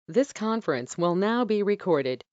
This conference will now be recorded.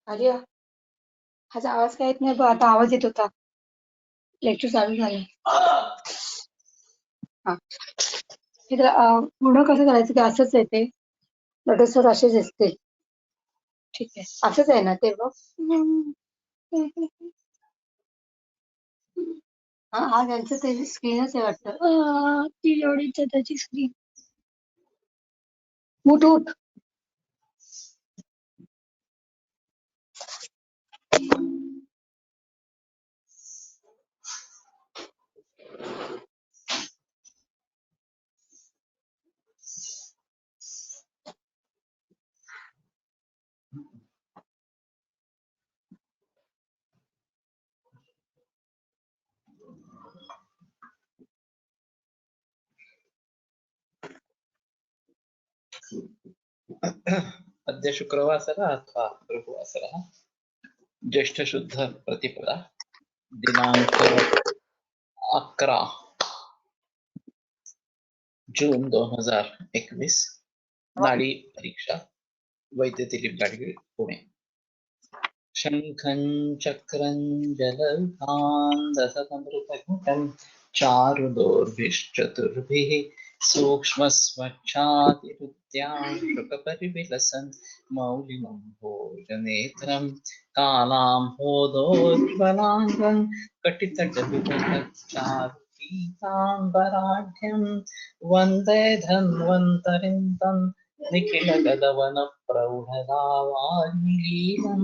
Arya, ह्याचा आवाज काय येत नाही बघ. आता आवाज येत होता. लेक्चर चालू झालं. हा, हे पूर्ण कसं करायचं? ते असंच येते, नोटीसवर असेच असते. ठीक आहे, असंच आहे ना ते बघ. हा त्यांचं ते स्क्रीनच आहे वाटतं. ती एवढीच आहे त्याची स्क्रीन. उठ उठ. अद्य शुक्रवासरः अथवा गुरुवासरः ज्येष्ठ शुद्ध प्रतिपदा दिनांक 11 जून 2021 नाडी परीक्षा वैद्य दिलीप गाडगीळ पुणे शंखं चक्रं जलधान्दसतमृतघटं चारुदोर्भिश्चतुर्भिः सूक्ष्मस्वच्छातिरुद्यां शुकपरिविलसन् मौलिनं भोजनेत्रं कालाम्भोदोज्ज्वलाङ्गं कटितटविकटचारुपीताम्बराढ्यं वन्दे धन्वन्तरिं तं प्रौढदावाग्निलीलं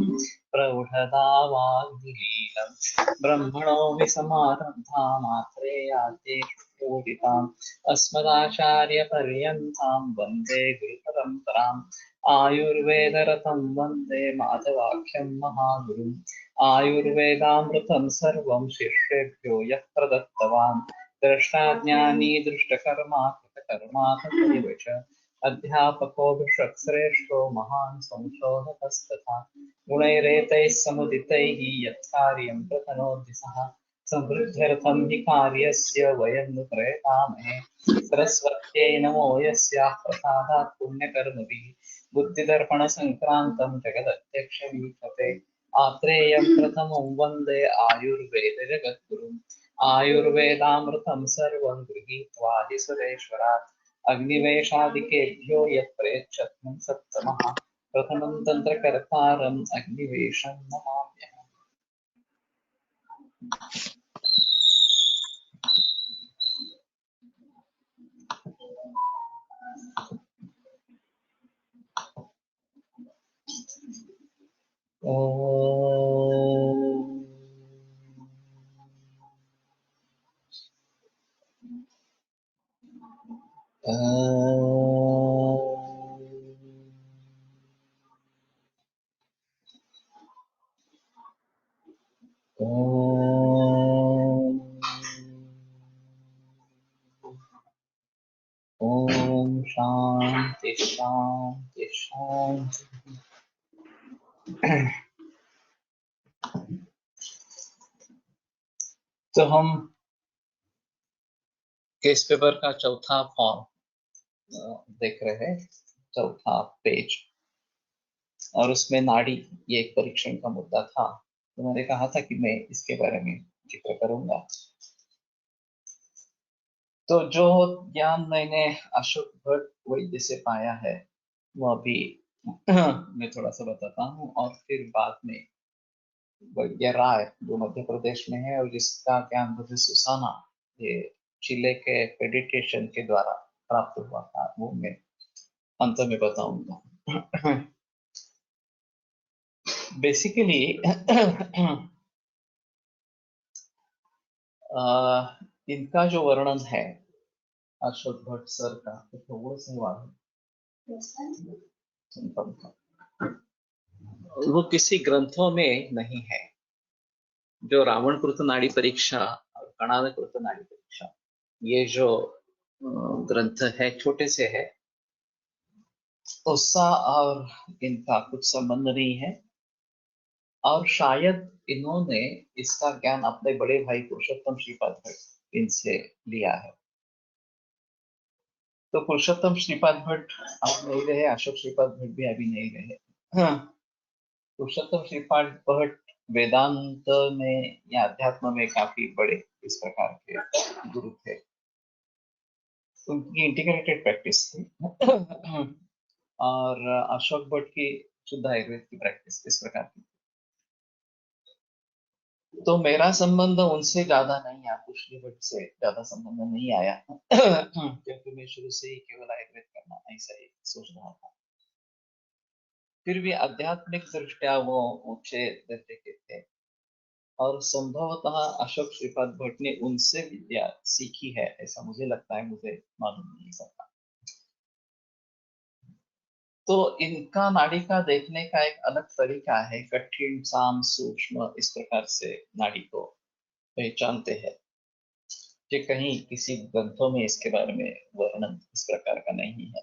ब्रह्मणो विसमारब्धामात्रेयाद्ये पूजिताम् अस्मदाचार्यपर्यन्तां वन्दे गुरुपरम्पराम् आयुर्वेदरतं वन्दे माधवाख्यं महागुरुम् आयुर्वेदामृतं सर्वं शिष्येभ्यो यः प्रदत्तवान् द्रष्टाज्ञानी दृष्टकर्मा कृतकर्मा तथैव च अध्यापको विश्वश्रेष्ठो महान् संशोधकस्तथा गुणैरेतैः समुदितैः यत्कार्यं प्रतनोति सः समृद्ध्यर्थं हि कार्यस्य वयं नु प्रयतामहे सरस्वत्यै नमो यस्याः प्रसादात् पुण्यकर्मभिः बुद्धिदर्पणसङ्क्रान्तं जगदध्यक्षमीक्षते आत्रेयं प्रथमं वन्दे आयुर्वेदजगद्गुरुम् आयुर्वेदामृतं सर्वं गृहीत्वा हि सुरेश्वरात् अग्निवेशादिकेभ्यो यत्प्रेच्छत्वं सत्तमः प्रथमं तन्त्रकर्तारम् अग्निवेशं नमाम्यहम्। ओम शांति शांति शांति। तो हम केस पेपर का चौथा फॉर्म देख रहे हैं, चौथा पेज, और उसमें नाड़ी ये एक परीक्षण का मुद्दा था। तो मैंने कहा था कि मैं इसके बारे में जिक्र करूंगा। तो जो ज्ञान मैंने अशोक भट्ट वैद्य से पाया है वो अभी मैं थोड़ा सा बताता हूँ, और फिर बाद में वैद्य राय जो मध्य प्रदेश में है और जिसका ज्ञान मुझे सुसाना ये चिले के पेडिट्रिशियन के द्वारा प्राप्त हुआ था वो मैं अंत में बताऊंगा। बेसिकली इनका जो वर्णन है अशोक भट्ट सर का तो थोड़ा सा वो किसी ग्रंथों में नहीं है। जो रावण कृत नाड़ी परीक्षा और कणाद कृत नाड़ी परीक्षा, ये जो ग्रंथ है छोटे से है, उसका और इनका कुछ संबंध नहीं है। और शायद इन्होंने इसका ज्ञान अपने बड़े भाई पुरुषोत्तम श्रीपाद भट्ट इनसे लिया है। तो पुरुषोत्तम श्रीपाद भट्ट अब नहीं रहे, अशोक श्रीपाद भट्ट भी अभी नहीं रहे। हाँ, पुरुषोत्तम श्रीपाद भट्ट वेदांत में या अध्यात्म में काफी बड़े इस प्रकार के गुरु थे। उनकी इंटीग्रेटेड प्रैक्टिस थी। और अशोक भट्ट की शुद्ध आयुर्वेद की प्रैक्टिस इस प्रकार की। तो मेरा संबंध उनसे ज्यादा नहीं आया, पुष्टि भट्ट से ज्यादा संबंध नहीं आया। क्योंकि मैं शुरू से ही केवल आयुर्वेद करना ऐसा ही सोच रहा था। फिर भी आध्यात्मिक दृष्टया वो ऊंचे दर्जे के थे और संभवतः अशोक श्रीपाद भट्ट ने उनसे विद्या सीखी है, ऐसा मुझे लगता है, मुझे मालूम नहीं सकता। तो इनका नाड़ी का देखने का एक अलग तरीका है, कठिन साम सूक्ष्म इस प्रकार से नाड़ी को पहचानते हैं, कि कहीं किसी ग्रंथों में इसके बारे में वर्णन इस प्रकार का नहीं है।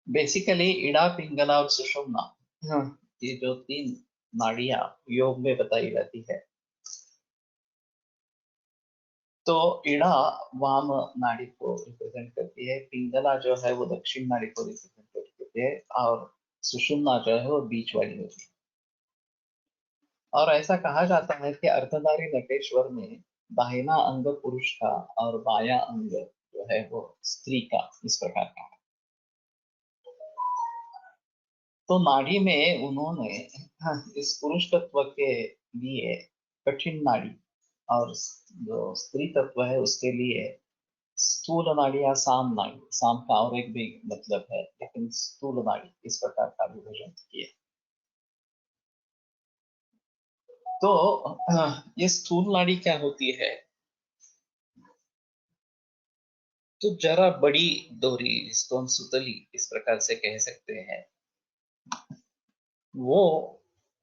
बेसिकली इड़ा, पिंगला और सुषुम्ना, ये जो तीन नाड़ियां योग में बताई जाती है। तो इड़ा वाम नाड़ी को रिप्रेजेंट करती है, पिंगला जो है वो दक्षिण नाड़ी को रिप्रेजेंट करती है, और सुषुम्ना जो है वो बीच वाली होती है। और ऐसा कहा जाता है कि अर्धधारी नटेश्वर में दाहिना अंग पुरुष का और बायां अंग जो है वो स्त्री का इस प्रकार का है। तो नाड़ी में उन्होंने इस पुरुष तत्व के लिए कठिन नाड़ी और जो स्त्री तत्व है उसके लिए स्थूल नाड़ी या साम नाड़ी, साम का और एक भी मतलब है, लेकिन स्थूल नाड़ी इस प्रकार का विभाजन किए। तो ये स्थूल नाड़ी क्या होती है? तो जरा बड़ी डोरी, जिसको हम सुतली इस प्रकार से कह सकते हैं, वो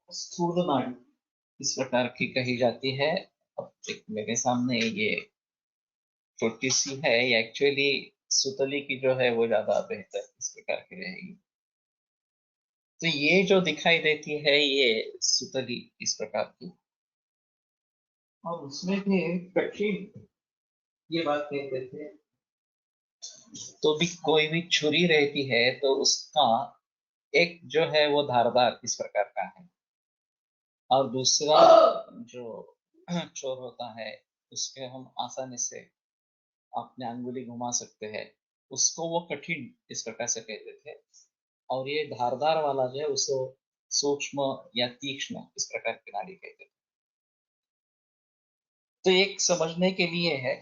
स्थूल नाड़ी इस प्रकार की कही जाती है। अब एक मेरे सामने ये छोटी सी है, ये एक्चुअली सुतली की जो है वो ज्यादा बेहतर इस प्रकार की रहेगी। तो ये जो दिखाई देती है ये सुतली इस प्रकार की, और उसमें भी कठिन ये बात कहते थे। तो भी कोई भी छुरी रहती है तो उसका एक जो है वो धारदार इस प्रकार का है, और दूसरा जो छोर होता है उसके हम आसानी से अपने अंगुली घुमा सकते हैं, उसको वो कठिन इस प्रकार से कहते थे। और ये धारदार वाला जो है उसको सूक्ष्म या तीक्ष्ण इस प्रकार की नाड़ी कहते थे। तो एक समझने के लिए है,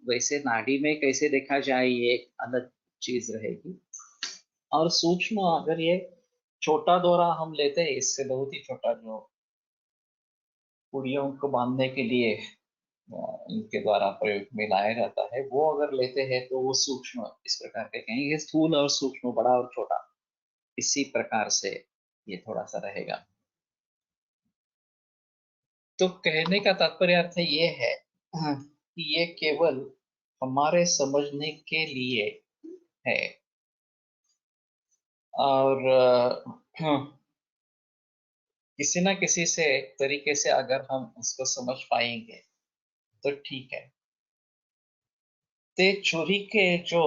वैसे नाड़ी में कैसे देखा जाए ये एक अलग चीज रहेगी। और सूक्ष्म अगर ये छोटा दौरा हम लेते हैं, इससे बहुत ही छोटा, जो पुड़ियों को बांधने के लिए इनके द्वारा प्रयोग में लाया जाता है, वो अगर लेते हैं तो वो सूक्ष्म इस प्रकार के कहेंगे। स्थूल और सूक्ष्म, बड़ा और छोटा, इसी प्रकार से ये थोड़ा सा रहेगा। तो कहने का तात्पर्य अर्थ ये है कि ये केवल हमारे समझने के लिए है, और किसी ना किसी से तरीके से अगर हम उसको समझ पाएंगे तो ठीक है। ते छुरी के जो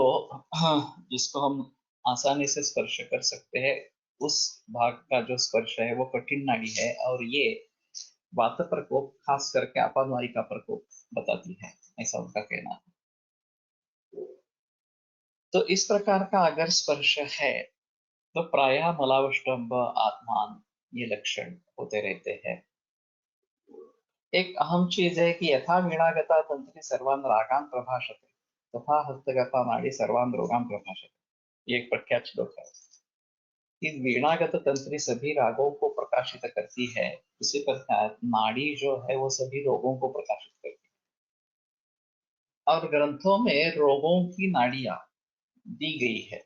जिसको हम आसानी से स्पर्श कर सकते हैं, उस भाग का जो स्पर्श है वो कठिन नाड़ी है, और ये वात प्रकोप, खास करके अपानवायु का प्रकोप बताती है, ऐसा उनका कहना है। तो इस प्रकार का अगर स्पर्श है तो प्रायः मलावष्टम्भ, आत्मान, ये लक्षण होते रहते हैं। एक अहम चीज है कि यथा वीणागता तंत्री सर्वान रागान प्रभाषते तथा हस्तगता नाड़ी सर्वान रोगान प्रभाषते, ये एक प्रख्यात श्लोक है। कि वीणागत तंत्री सभी रागों को प्रकाशित करती है, उसी प्रकार नाड़ी जो है वो सभी रोगों को प्रकाशित करती है और ग्रंथों में रोगों की नाड़ियां दी गई है।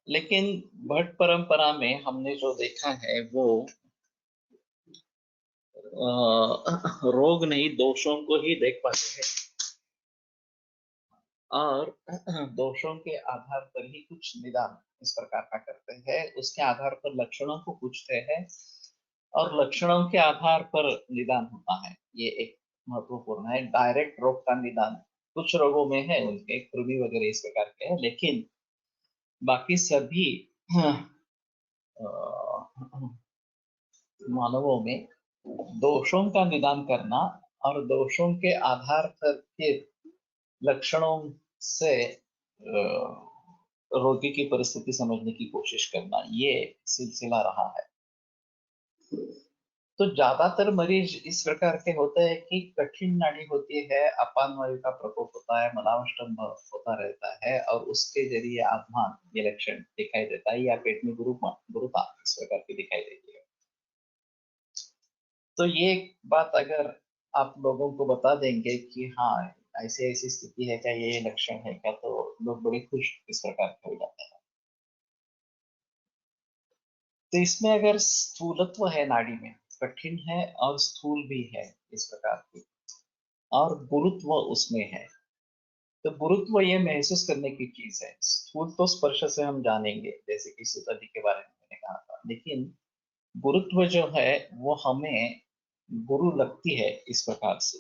लेकिन भट्ट परंपरा में हमने जो देखा है वो रोग नहीं दोषों को ही देख पाते हैं और दोषों के आधार पर ही कुछ निदान इस प्रकार का करते हैं, उसके आधार पर लक्षणों को पूछते हैं और लक्षणों के आधार पर निदान होता है। ये एक महत्वपूर्ण है। डायरेक्ट रोग का निदान कुछ रोगों में है, उनके कृमि वगैरह इस प्रकार के हैं, लेकिन बाकी सभी मानवों में दोषों का निदान करना और दोषों के आधार पर के लक्षणों से रोगी की परिस्थिति समझने की कोशिश करना, ये सिलसिला रहा है। तो ज्यादातर मरीज इस प्रकार के होते हैं कि कठिन नाड़ी होती है, अपान वायु का प्रकोप होता है, मलावष्टंभ होता रहता है और उसके जरिए आत्मान ये लक्षण दिखाई देता है या पेट में गुरुता इस प्रकार की दिखाई देती है। तो ये बात अगर आप लोगों को बता देंगे कि हाँ ऐसी ऐसी स्थिति है क्या, ये लक्षण है क्या, तो लोग बड़े खुश इस प्रकार के हो जाते हैं। तो इसमें अगर स्थूलत्व है, नाड़ी में कठिन है और स्थूल भी है इस प्रकार की, और गुरुत्व उसमें है, तो गुरुत्व ये महसूस करने की चीज है। स्थूल तो स्पर्श से हम जानेंगे, जैसे कि सुतधि के बारे में मैंने कहा था, लेकिन गुरुत्व जो है वो हमें गुरु लगती है इस प्रकार से।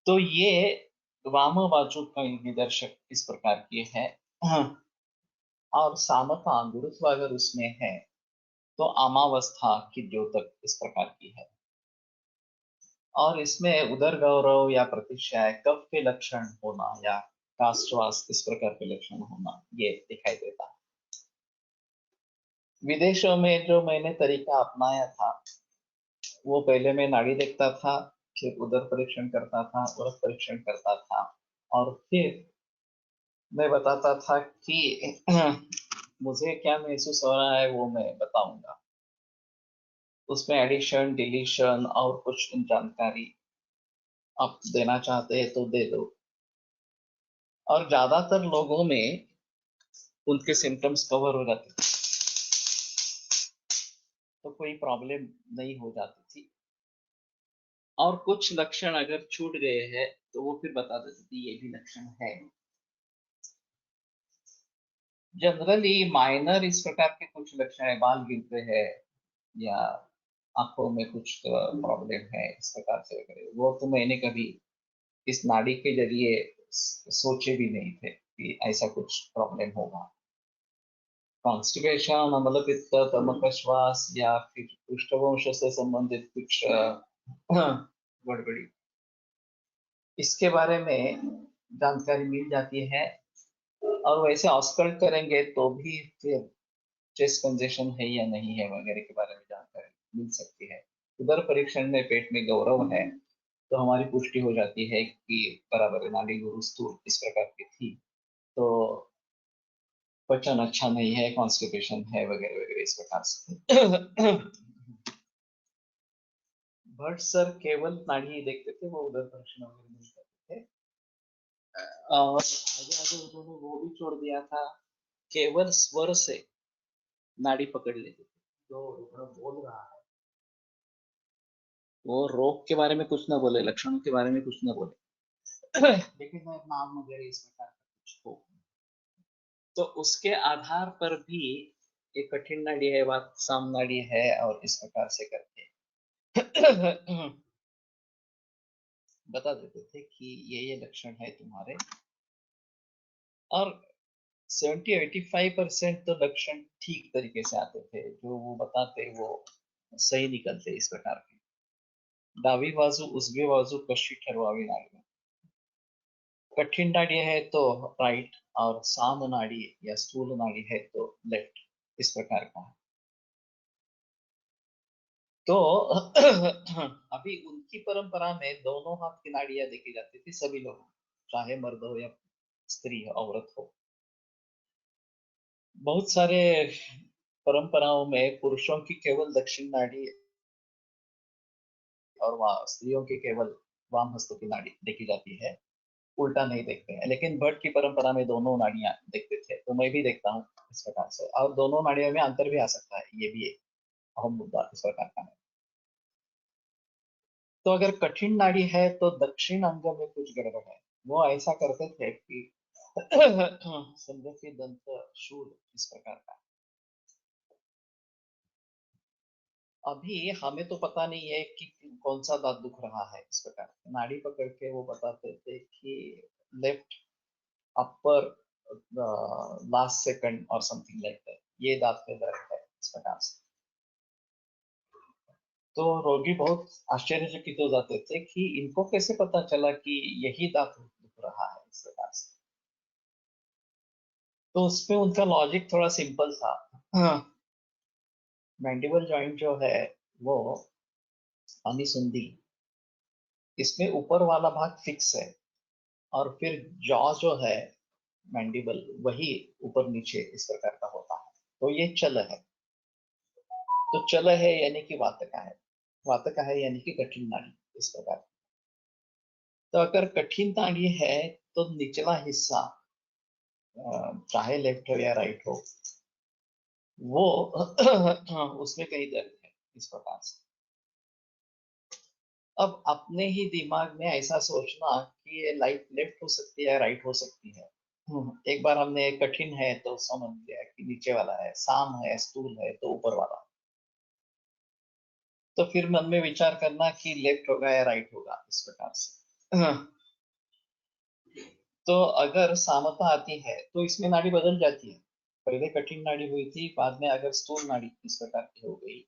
तो ये वाम बाजू का निदर्शक इस प्रकार की है और सामता गुरुत्व अगर उसमें है तो अमावस्था की द्योतक इस प्रकार की है और इसमें उदर गौरव या प्रतिशय कफ के लक्षण होना या काष्ठवास इस प्रकार के लक्षण होना ये दिखाई देता है। विदेशों में जो मैंने तरीका अपनाया था वो पहले मैं नाड़ी देखता था, फिर उदर परीक्षण करता था, उरक परीक्षण करता था और फिर मैं बताता था कि मुझे क्या महसूस हो रहा है वो मैं बताऊंगा। उसमें एडिशन डिलीशन और कुछ जानकारी आप देना चाहते हैं तो दे दो। और ज्यादातर लोगों में उनके सिम्टम्स कवर हो जाते थे, तो कोई प्रॉब्लम नहीं हो जाती थी। और कुछ लक्षण अगर छूट गए हैं तो वो फिर बता देते थे ये भी लक्षण है। जनरली माइनर इस प्रकार के कुछ लक्षण है, बाल गिरते हैं या आंखों में कुछ प्रॉब्लम है इस प्रकार से वगैरह, वो तो मैंने कभी इस नाड़ी के जरिए सोचे भी नहीं थे कि ऐसा कुछ प्रॉब्लम होगा। कॉन्स्टिपेशन, अम्लपित्त, तमकश्वास या फिर पृष्ठवंश से संबंधित कुछ गड़बड़ी, इसके बारे में जानकारी मिल जाती है। और वैसे ऑस्कल्ट करेंगे तो भी फिर चेस्ट कंजेशन है या नहीं है वगैरह के बारे में जानकारी मिल सकती है। उदर परीक्षण में पेट में गौरव है तो हमारी पुष्टि हो जाती है कि बराबर नाड़ी गुरु स्थूल इस प्रकार की थी, तो पचन अच्छा नहीं है, कॉन्स्टिपेशन है वगैरह वगैरह इस प्रकार से। भट्ट सर केवल नाड़ी ही देखते थे, वो उदर परीक्षण वगैरह नहीं करते थे। और आगे आगे उन्होंने वो भी छोड़ दिया था, केवल स्वर से नाड़ी पकड़ लेते थे। जो बोल रहा है वो रोग के बारे में कुछ ना बोले, लक्षणों के बारे में कुछ ना बोले, लेकिन नाम वगैरह इस प्रकार का कुछ हो तो उसके आधार पर भी एक कठिन नाड़ी है, बात साम नाड़ी है और इस प्रकार से करके बता देते थे कि ये लक्षण है तुम्हारे। और 70-85% तो लक्षण ठीक तरीके से आते थे, जो वो बताते वो सही निकलते इस प्रकार के। डावी बाजू उजवी बाजू कशी ठरवावी नाड़ी में, कठिन नाड़ी है तो राइट और साम नाड़ी या स्थूल नाड़ी है तो लेफ्ट, इस प्रकार का है। तो अभी उनकी परंपरा में दोनों हाथ की नाड़ियां देखी जाती थी सभी लोगों, चाहे मर्द हो या स्त्री हो, औरत हो। बहुत सारे परंपराओं में पुरुषों की केवल दक्षिण नाड़ी और स्त्रियों की केवल वाम हस्त की नाड़ी देखी जाती है, उल्टा नहीं देखते हैं। लेकिन भट्ट की परंपरा में दोनों नाड़ियां देखते थे, तो मैं भी देखता हूँ इस प्रकार से। और दोनों नाड़ियों में अंतर भी आ सकता है, ये भी एक अहम मुद्दा इस प्रकार का है। तो अगर कठिन नाड़ी है तो दक्षिण अंग में कुछ गड़बड़ है। वो ऐसा करते थे कि समझो कि दंत शूल इस प्रकार का। अभी हमें तो पता नहीं है कि कौन सा दांत दुख रहा है। इस प्रकार नाड़ी पकड़ के वो बताते थे कि लेफ्ट अपर लास्ट सेकंड और समथिंग लाइक दैट, ये दांत में दर्द है इस प्रकार से। तो रोगी बहुत आश्चर्यचकित हो जाते थे कि इनको कैसे पता चला कि यही दांत दुख रहा है इस प्रकार से। तो उसमें उनका लॉजिक थोड़ा सिंपल था। हाँ, मैंडिबल जॉइंट जो है वो अनिसुंदी, इसमें ऊपर वाला भाग फिक्स है और फिर जॉ जो है मैंडिबल वही ऊपर नीचे इस प्रकार का होता है। तो ये चल है। तो चल है यानी कि वातका है, वातका है यानी कि कठिन नाड़ी इस प्रकार। तो अगर कठिन नाड़ी है तो निचला हिस्सा चाहे लेफ्ट हो या राइट हो, वो उसमें कहीं दर्द है इस प्रकार से। अब अपने ही दिमाग में ऐसा सोचना कि ये लाइट लेफ्ट हो सकती है या राइट हो सकती है। एक बार हमने कठिन है तो समझ लिया कि नीचे वाला है, साम है स्थूल है तो ऊपर वाला। तो फिर मन में विचार करना कि लेफ्ट होगा या राइट होगा इस प्रकार से। तो अगर सामता आती है तो इसमें नाड़ी बदल जाती है। पहले कठिन नाड़ी हुई थी, बाद में अगर स्थूल नाड़ी इस प्रकार की हो गई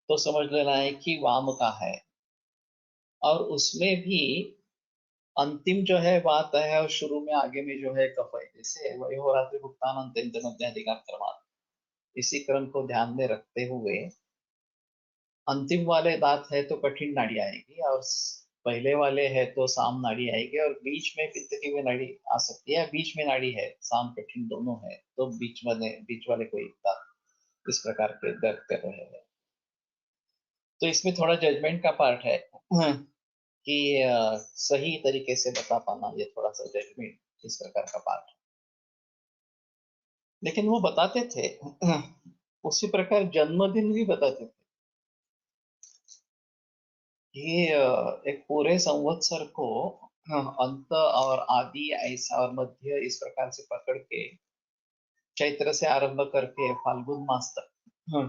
तो समझ लेना है कि वाम का है। और उसमें भी अंतिम जो है बात है, और शुरू में आगे में जो है कफ है। जैसे वयोरात्रि भुगतान अंत्यंत मध्य अधिकार क्रमांक, इसी क्रम को ध्यान में रखते हुए अंतिम वाले दांत है तो कठिन नाड़ी आएगी, और पहले वाले है तो साम नाड़ी आएगी, और बीच में पित्त की भी नाड़ी आ सकती है। बीच में नाड़ी है, साम कठिन दोनों है, तो बीच वाले कोई दांत इस प्रकार के दर्द कर रहे हैं। तो इसमें थोड़ा जजमेंट का पार्ट है कि सही तरीके से बता पाना, ये थोड़ा सा जजमेंट इस प्रकार का पार्ट है। लेकिन वो बताते थे उसी प्रकार जन्मदिन भी बताते थे कि एक पूरे संवत्सर को अंत और आदि ऐसा और मध्य इस प्रकार से पकड़ के चैत्र से आरंभ करके फाल्गुन मास तक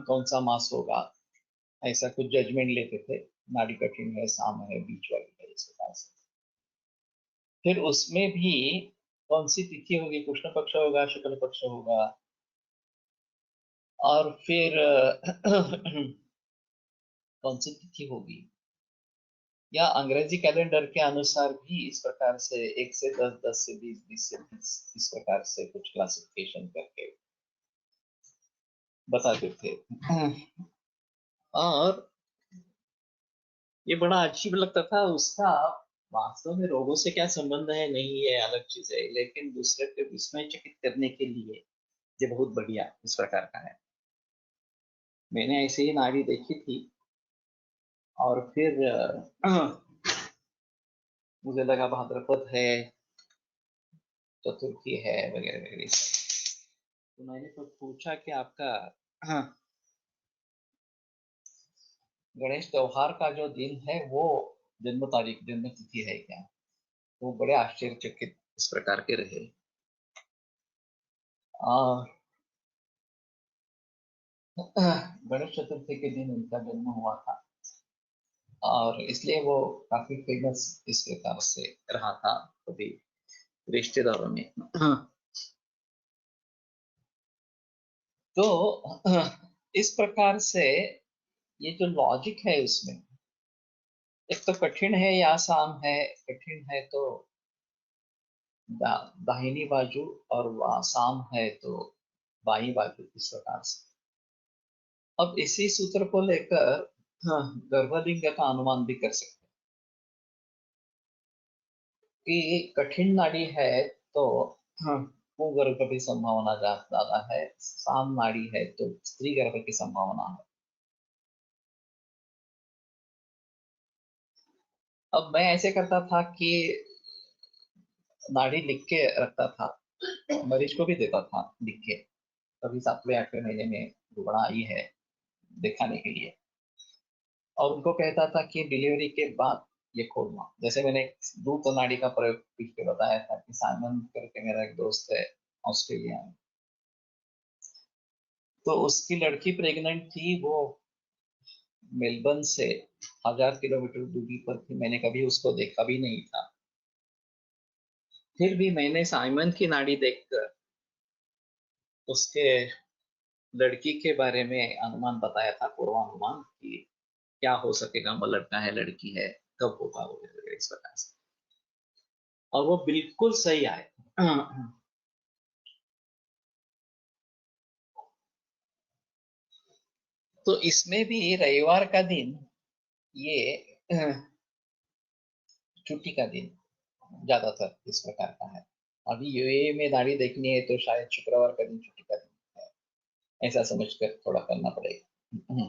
कौन सा मास होगा, ऐसा कुछ जजमेंट लेते थे। नाड़ी कठिन है, साम है, बीच वाली है इस प्रकार से। फिर उसमें भी कौन सी तिथि होगी, कृष्ण पक्ष होगा, शुक्ल पक्ष होगा, और फिर कौन सी तिथि होगी, या अंग्रेजी कैलेंडर के अनुसार भी इस प्रकार से 1 से 10, 10 से 20, 20 से 30 इस प्रकार से कुछ क्लासिफिकेशन करके बताते थे। और ये बड़ा अजीब लगता था उसका। वास्तव में रोगों से क्या संबंध है, नहीं, ये अलग चीज है, लेकिन दूसरे को विस्मयचकित करने के लिए ये बहुत बढ़िया इस प्रकार का है। मैंने ऐसे ही नाड़ी देखी थी, और फिर मुझे लगा भाद्रपद है, चतुर्थी है, वगैरह वगैरह सब। तो मैंने तो पूछा कि आपका गणेश त्योहार का जो दिन है वो जन्म तारीख, जन्म तिथि है क्या? वो बड़े आश्चर्यचकित इस प्रकार के रहे। और गणेश चतुर्थी के दिन उनका जन्म हुआ था, और इसलिए वो काफी फेमस इस प्रकार से रहा था कभी रिश्तेदारों में। तो इस प्रकार से ये जो लॉजिक है उसमें, एक तो कठिन है या आसान है। कठिन है तो दाहिनी बाजू, और आसान है तो बाई बाजू इस प्रकार से। अब इसी सूत्र को लेकर गर्भलिंग का अनुमान भी कर सकते हैं कि कठिन नाड़ी है तो पुंगर्भ की संभावना ज्यादा है, साम नाड़ी है तो स्त्री गर्भ की संभावना है। अब मैं ऐसे करता था कि नाड़ी लिख के रखता था, मरीज को भी देता था लिख के, कभी 7वें 8वें महीने में रुबड़ा आई है दिखाने के लिए, और उनको कहता था कि डिलीवरी के बाद ये खोलना। जैसे मैंने दूध नाड़ी का प्रयोग पीठ पे बताया था कि साइमन करके मेरा एक दोस्त है ऑस्ट्रेलिया में, तो उसकी लड़की प्रेग्नेंट थी, वो मेलबर्न से 1000 किलोमीटर दूरी पर थी, मैंने कभी उसको देखा भी नहीं था। फिर भी मैंने साइमन की नाड़ी देखकर उसके लड़की के बारे में अनुमान बताया था, पूर्वानुमान, कि क्या हो सकेगा, वो लड़का है लड़की है, कब होगा वो, इस प्रकार से। और वो बिल्कुल सही आए। तो इसमें भी रविवार का दिन ये छुट्टी का दिन ज्यादातर इस प्रकार का है। अभी यूएई में दाढ़ी देखनी है तो शायद शुक्रवार का दिन छुट्टी का दिन है, ऐसा समझकर थोड़ा करना पड़ेगा।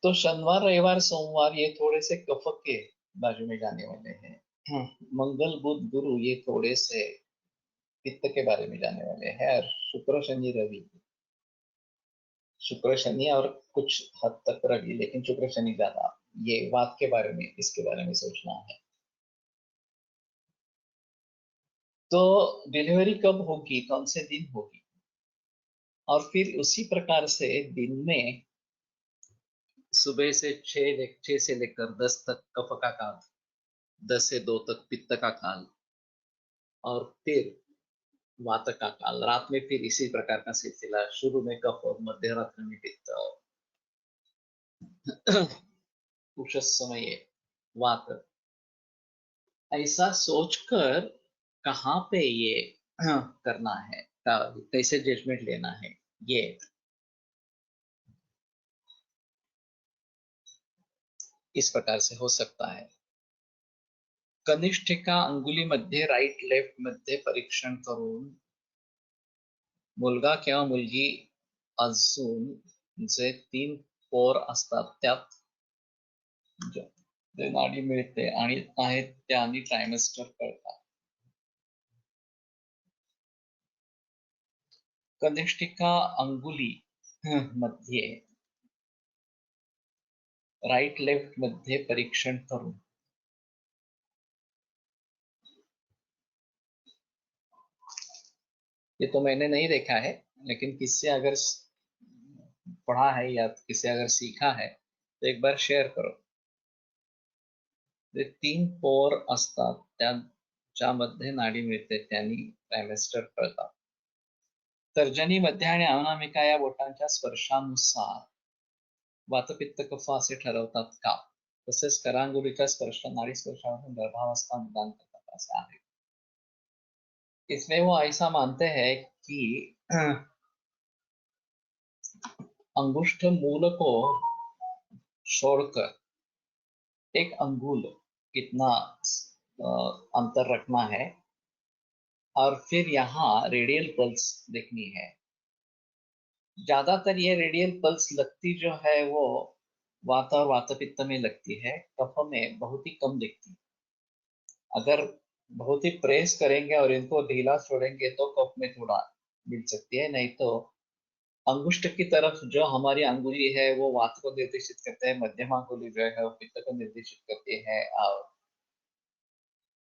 तो शनिवार रविवार सोमवार ये थोड़े से कफ के बाजू में जाने वाले हैं। मंगल बुध गुरु ये थोड़े से पित्त के बारे में जाने वाले हैं, और शुक्र शनि रवि, शुक्र शनि और कुछ हद तक रवि, लेकिन शुक्र शनि ज्यादा, ये वात के बारे में, इसके बारे में सोचना है। तो डिलीवरी कब होगी, कौन से दिन होगी, और फिर उसी प्रकार से दिन में सुबह से 6 से लेकर 10 तक कफ का काल, 10 से 2 तक पित्त का काल, और फिर वात का काल। रात में फिर इसी प्रकार का सिलसिला, शुरू में कफ और मध्य रात्र में पित्त और उस समय वात। ऐसा सोचकर कहाँ पे ये करना है, कैसे जजमेंट लेना है, ये इस प्रकार से हो सकता है। कनिष्ठिका अंगुली मध्ये राईट लेफ्ट मध्ये परीक्षण करून मुलगा किंवा मुलगी अजून जे 3 पोर असतात त्यात जे नाडी मिळते आणि आहेत त्यांनी ट्रायमेस्टर कळतात। कनिष्ठिका अंगुली मध्ये राइट लेफ्ट मध्ये परीक्षण करूं, ये तो मैंने नहीं देखा है, लेकिन किससे अगर पढ़ा है या किससे अगर सीखा है तो एक बार शेयर करो। ते 3 पोर असतात ज्यामध्ये नाडी मिळते त्यांनी ट्रायमेस्टर कळतात। तर्जनीमध्ये आणि अनामिका या बोटांच्या स्पर्शानुसार वातपित्त कफ असे ठरवतात का? तसेच करांगुलीच्या स्पर्श नाडी स्पर्शावरून गर्भावस्था निदान करतात असे आहे। इसमें वो ऐसा मानते हैं कि अंगुष्ठ मूल को छोड़कर एक अंगुल कितना अंतर रखना है, और फिर यहाँ रेडियल पल्स देखनी है। ज्यादातर ये रेडियल पल्स लगती जो है वो वात और वातपित्त में लगती है, कफ में बहुत ही कम दिखती है। अगर बहुत ही प्रेस करेंगे और इनको ढीला छोड़ेंगे तो कफ में थोड़ा मिल सकती है, नहीं तो अंगुष्ठ की तरफ जो हमारी अंगुली है वो वात को निर्देशित करते हैं, मध्यमा अंगुली जो है वो पित्त को निर्देशित करती है, और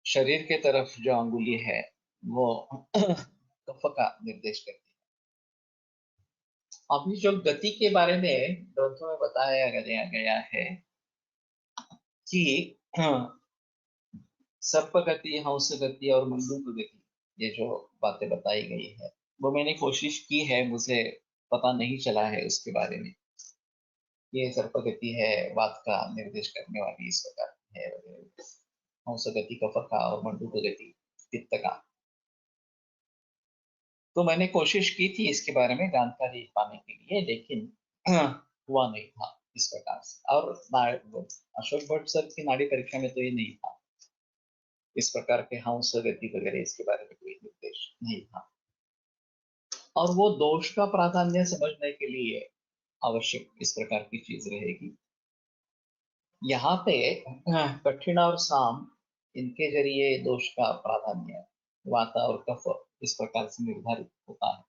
शरीर के तरफ जो अंगुली है वो कफ का निर्देश करती है। अभी जो गति के बारे में ग्रंथों में बताया गया है कि सर्प गति, हंस गति और मंडूक गति, ये जो बातें बताई गई है वो मैंने कोशिश की है, मुझे पता नहीं चला है उसके बारे में। ये सर्प गति है वात का निर्देश करने वाली, इस प्रकार है। हंस गति कफ का और मंडूक गति पित्त का। तो मैंने कोशिश की थी इसके बारे में जानकारी पाने के लिए, लेकिन हुआ नहीं था इस प्रकार से। और अशोक भट्ट सर की नाड़ी परीक्षा में तो ये नहीं था। इस प्रकार के हंस गति वगैरह इसके बारे में कोई निर्देश नहीं था। और वो दोष का प्राधान्य समझने के लिए आवश्यक इस प्रकार की चीज रहेगी। यहाँ पे कठिन और साम इनके जरिए दोष का प्राधान्य वाता और कफ इस प्रकार से निर्धारित होता है।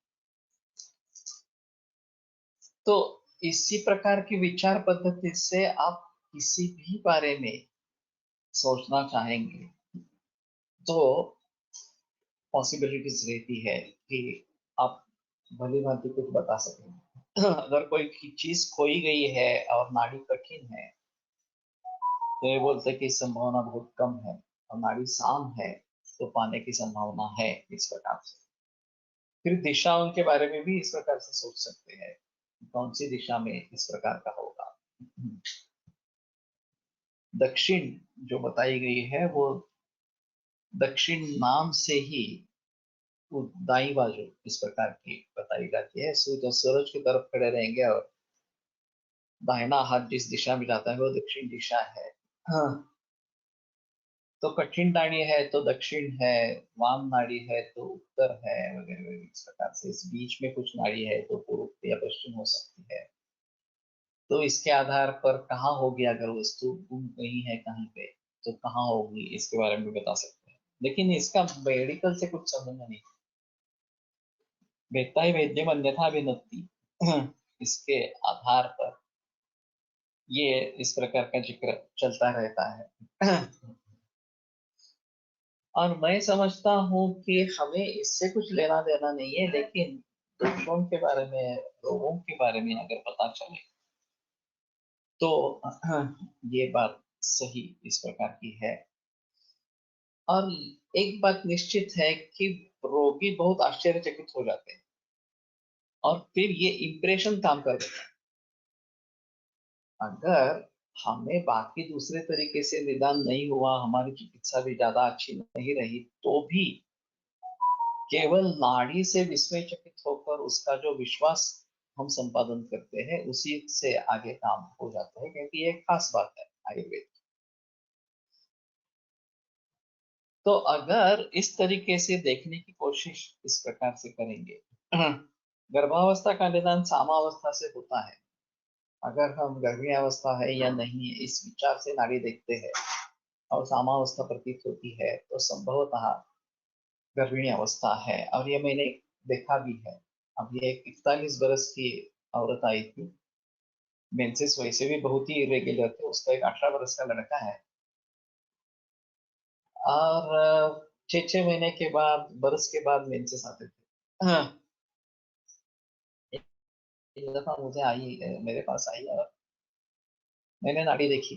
तो इसी प्रकार की विचार पद्धति से आप किसी भी बारे में सोचना चाहेंगे तो पॉसिबिलिटीज रहती है कि आप भली भांति कुछ बता सकेंगे। अगर कोई चीज खोई गई है और नाड़ी कठिन है तो ये बोलते कि संभावना बहुत कम है, और नाड़ी साम है तो पाने की संभावना है। इस प्रकार से फिर दिशाओं के बारे में भी इस प्रकार से सोच सकते हैं, कौन सी दिशा में इस प्रकार का होगा। दक्षिण जो बताई गई है वो दक्षिण नाम से ही वो दाई बाजू इस प्रकार की बताई जाती है। सूरज की तरफ खड़े रहेंगे और दाहिना हाथ जिस दिशा में जाता है वो दक्षिण दिशा है। हाँ। तो कठिन नाड़ी है तो दक्षिण है, वाम नाड़ी है तो उत्तर है, वगैरह वगैरह। इस प्रकार से इस बीच में कुछ नाड़ी है तो पूर्व या पश्चिम हो सकती है। तो इसके आधार पर कहाँ होगी, अगर वस्तु गुम कहीं है कहीं पे तो कहाँ होगी इसके बारे में बता सकते हैं। लेकिन इसका मेडिकल से कुछ संबंध नहीं। वेत्ता ही वेद्यम अन्यथा विनत्ति, इसके आधार पर ये इस प्रकार का जिक्र चलता रहता है। और मैं समझता हूँ कि हमें इससे कुछ लेना देना नहीं है, लेकिन दोषों के बारे में, रोगों के बारे में अगर पता चले तो ये बात सही इस प्रकार की है। और एक बात निश्चित है कि रोगी बहुत आश्चर्यचकित हो जाते हैं और फिर ये इंप्रेशन काम कर देता है। अगर हमें बाकी दूसरे तरीके से निदान नहीं हुआ, हमारी चिकित्सा भी ज्यादा अच्छी नहीं रही, तो भी केवल नाड़ी से विस्मयचकित होकर उसका जो विश्वास हम संपादन करते हैं उसी से आगे काम हो जाता है, क्योंकि ये एक खास बात है आयुर्वेद। तो अगर इस तरीके से देखने की कोशिश इस प्रकार से करेंगे, गर्भावस्था का निदान सामावस्था से होता है। अगर हम गर्भी अवस्था है या नहीं है इस विचार से नाड़ी देखते हैं और सामावस्था प्रतीत होती है तो संभवतः गर्भिणी अवस्था है। और ये मैंने देखा भी है। अब ये 41 बरस की औरत आई थी, मेंसेस वैसे भी बहुत ही इरेगुलर थे, उसका एक 18 बरस का लड़का है और 6 महीने के बाद, बरस के बाद मेंसेस आते थे। हाँ, एक दफा मुझे आई, मेरे पास आई और मैंने नाड़ी देखी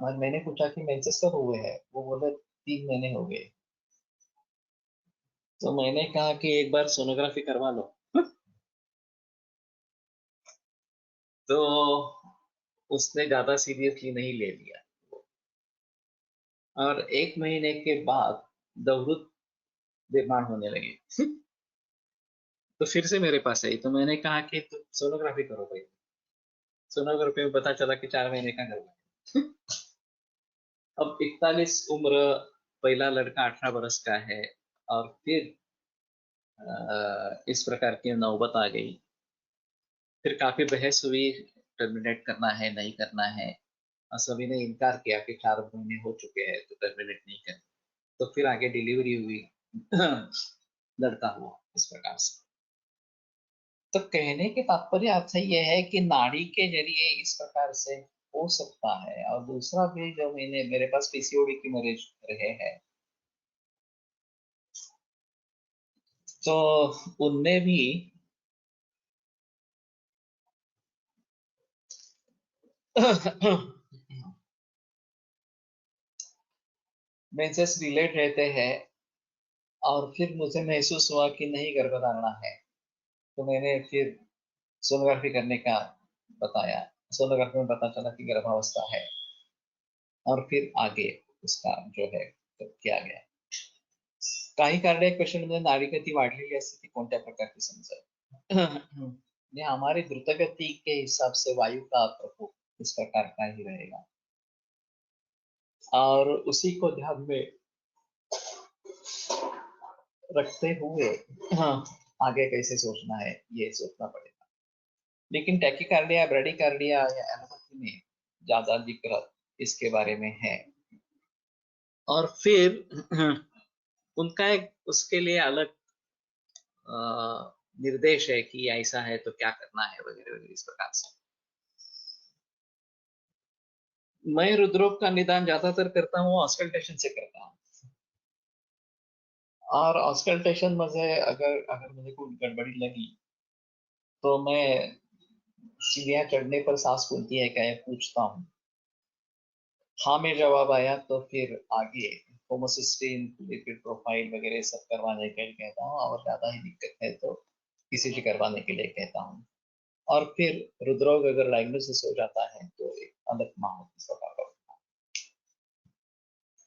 और मैंने पूछा कि मेंसेस कब हुए हैं, वो बोले 3 महीने हो गए। तो मैंने कहा कि एक बार सोनोग्राफी करवा लो। तो उसने ज्यादा सीरियसली नहीं ले लिया और 1 महीने के बाद दवरुत निर्माण होने लगे। तो फिर से मेरे पास आई, तो मैंने कहा कि तुम सोनोग्राफी करो भाई। सोनोग्राफी में पता चला कि 4 महीने का गर्भ है। अब 41 उम्र, पहला लड़का 18 बरस का है और फिर इस प्रकार की नौबत आ गई। फिर काफी बहस हुई, टर्मिनेट करना है नहीं करना है, और सभी ने इनकार किया कि 4 महीने हो चुके हैं तो टर्मिनेट नहीं करना। तो फिर आगे डिलीवरी हुई, लड़का हुआ इस प्रकार से। तो कहने के तात्पर्य अर्थ ये है कि नाड़ी के जरिए इस प्रकार से हो सकता है। और दूसरा भी, जो मेरे पास पीसीओडी की मरीज रहे हैं तो उनमें भी मेंसेस रिलेट रहते हैं और फिर मुझे महसूस हुआ कि नहीं गर्भधारणा है, तो मैंने फिर सोनोग्राफी करने का बताया। सोनोग्राफी में पता चला कि गर्भावस्था है और फिर आगे उसका जो है तो किया गया। काही कार्डियक पेशंटमध्ये नाडीगती वाढलेली असते ती कोणत्या प्रकारची समजा। ये हमारी द्रुतगति के हिसाब से वायु का प्रकोप इस प्रकार का ही रहेगा और उसी को ध्यान में रखते हुए हाँ, आगे कैसे सोचना है ये सोचना पड़ेगा। लेकिन टैकीकार्डिया, ब्रेडिकार्डिया या एलोपैथी में ज्यादा जिक्र इसके बारे में है। और फिर उनका एक उसके लिए अलग निर्देश है कि ऐसा है तो क्या करना है वगैरह वगैरह इस प्रकार से। मैं हृदरोग का निदान ज्यादातर करता हूँ ऑस्कल्टेशन से करता हूँ। और ऑस्कल्टेशन मुझे अगर अगर मुझे कोई गड़बड़ी लगी तो मैं सीढ़ियाँ चढ़ने पर सांस फूलती है क्या ये पूछता हूँ। हाँ में जवाब आया तो फिर आगे होमोसिस्टीन, लिपिड प्रोफाइल वगैरह सब करवाने के लिए कहता हूँ, और ज्यादा ही दिक्कत है तो ईसीजी करवाने के लिए कहता हूँ। और फिर हृदरोग अगर डायग्नोसिस हो जाता है तो एक अलग माहौल इस प्रकार का होता है।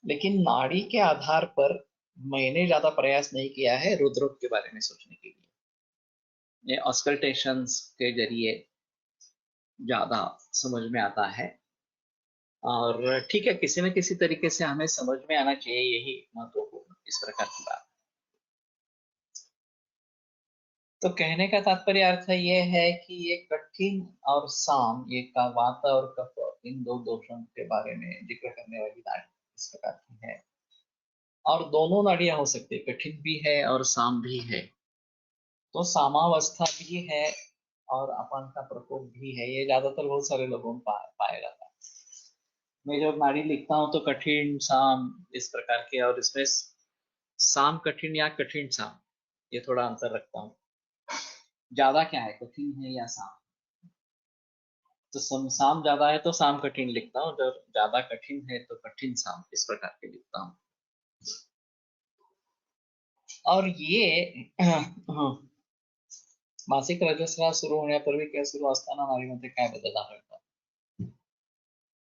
लेकिन नाड़ी के आधार पर मैंने ज्यादा प्रयास नहीं किया है हृदरोग के बारे में सोचने के लिए। ये ऑस्कल्टेशंस के जरिए ज्यादा समझ में आता है। और ठीक है, किसी न किसी तरीके से हमें समझ में आना चाहिए, यही महत्वपूर्ण इस प्रकार की बात। तो कहने का तात्पर्य अर्थ ये है कि ये कठिन और साम, ये का वात और कफ, इन दो दोषों के बारे में जिक्र करने वाली नाड़ी इस प्रकार की है। और दोनों नाड़ियां हो सकती है, कठिन भी है और साम भी है। तो सामावस्था भी है और अपान का प्रकोप भी है। ये ज्यादातर बहुत सारे लोगों में पाया जाता है। मैं जब नाड़ी लिखता हूँ तो कठिन साम इस प्रकार के, और इसमें साम कठिन या कठिन साम ये थोड़ा अंतर रखता हूँ। ज्यादा क्या है, कठिन है या साम? तो साम ज्यादा है तो साम कठिन लिखता हूँ, जब ज्यादा कठिन है तो कठिन साम इस प्रकार के लिखता हूँ। और ये मासिक रजस्राव सुरू होण्यापूर्वी किंवा सुरू असताना नाडीमध्ये काय बदल आढळतात?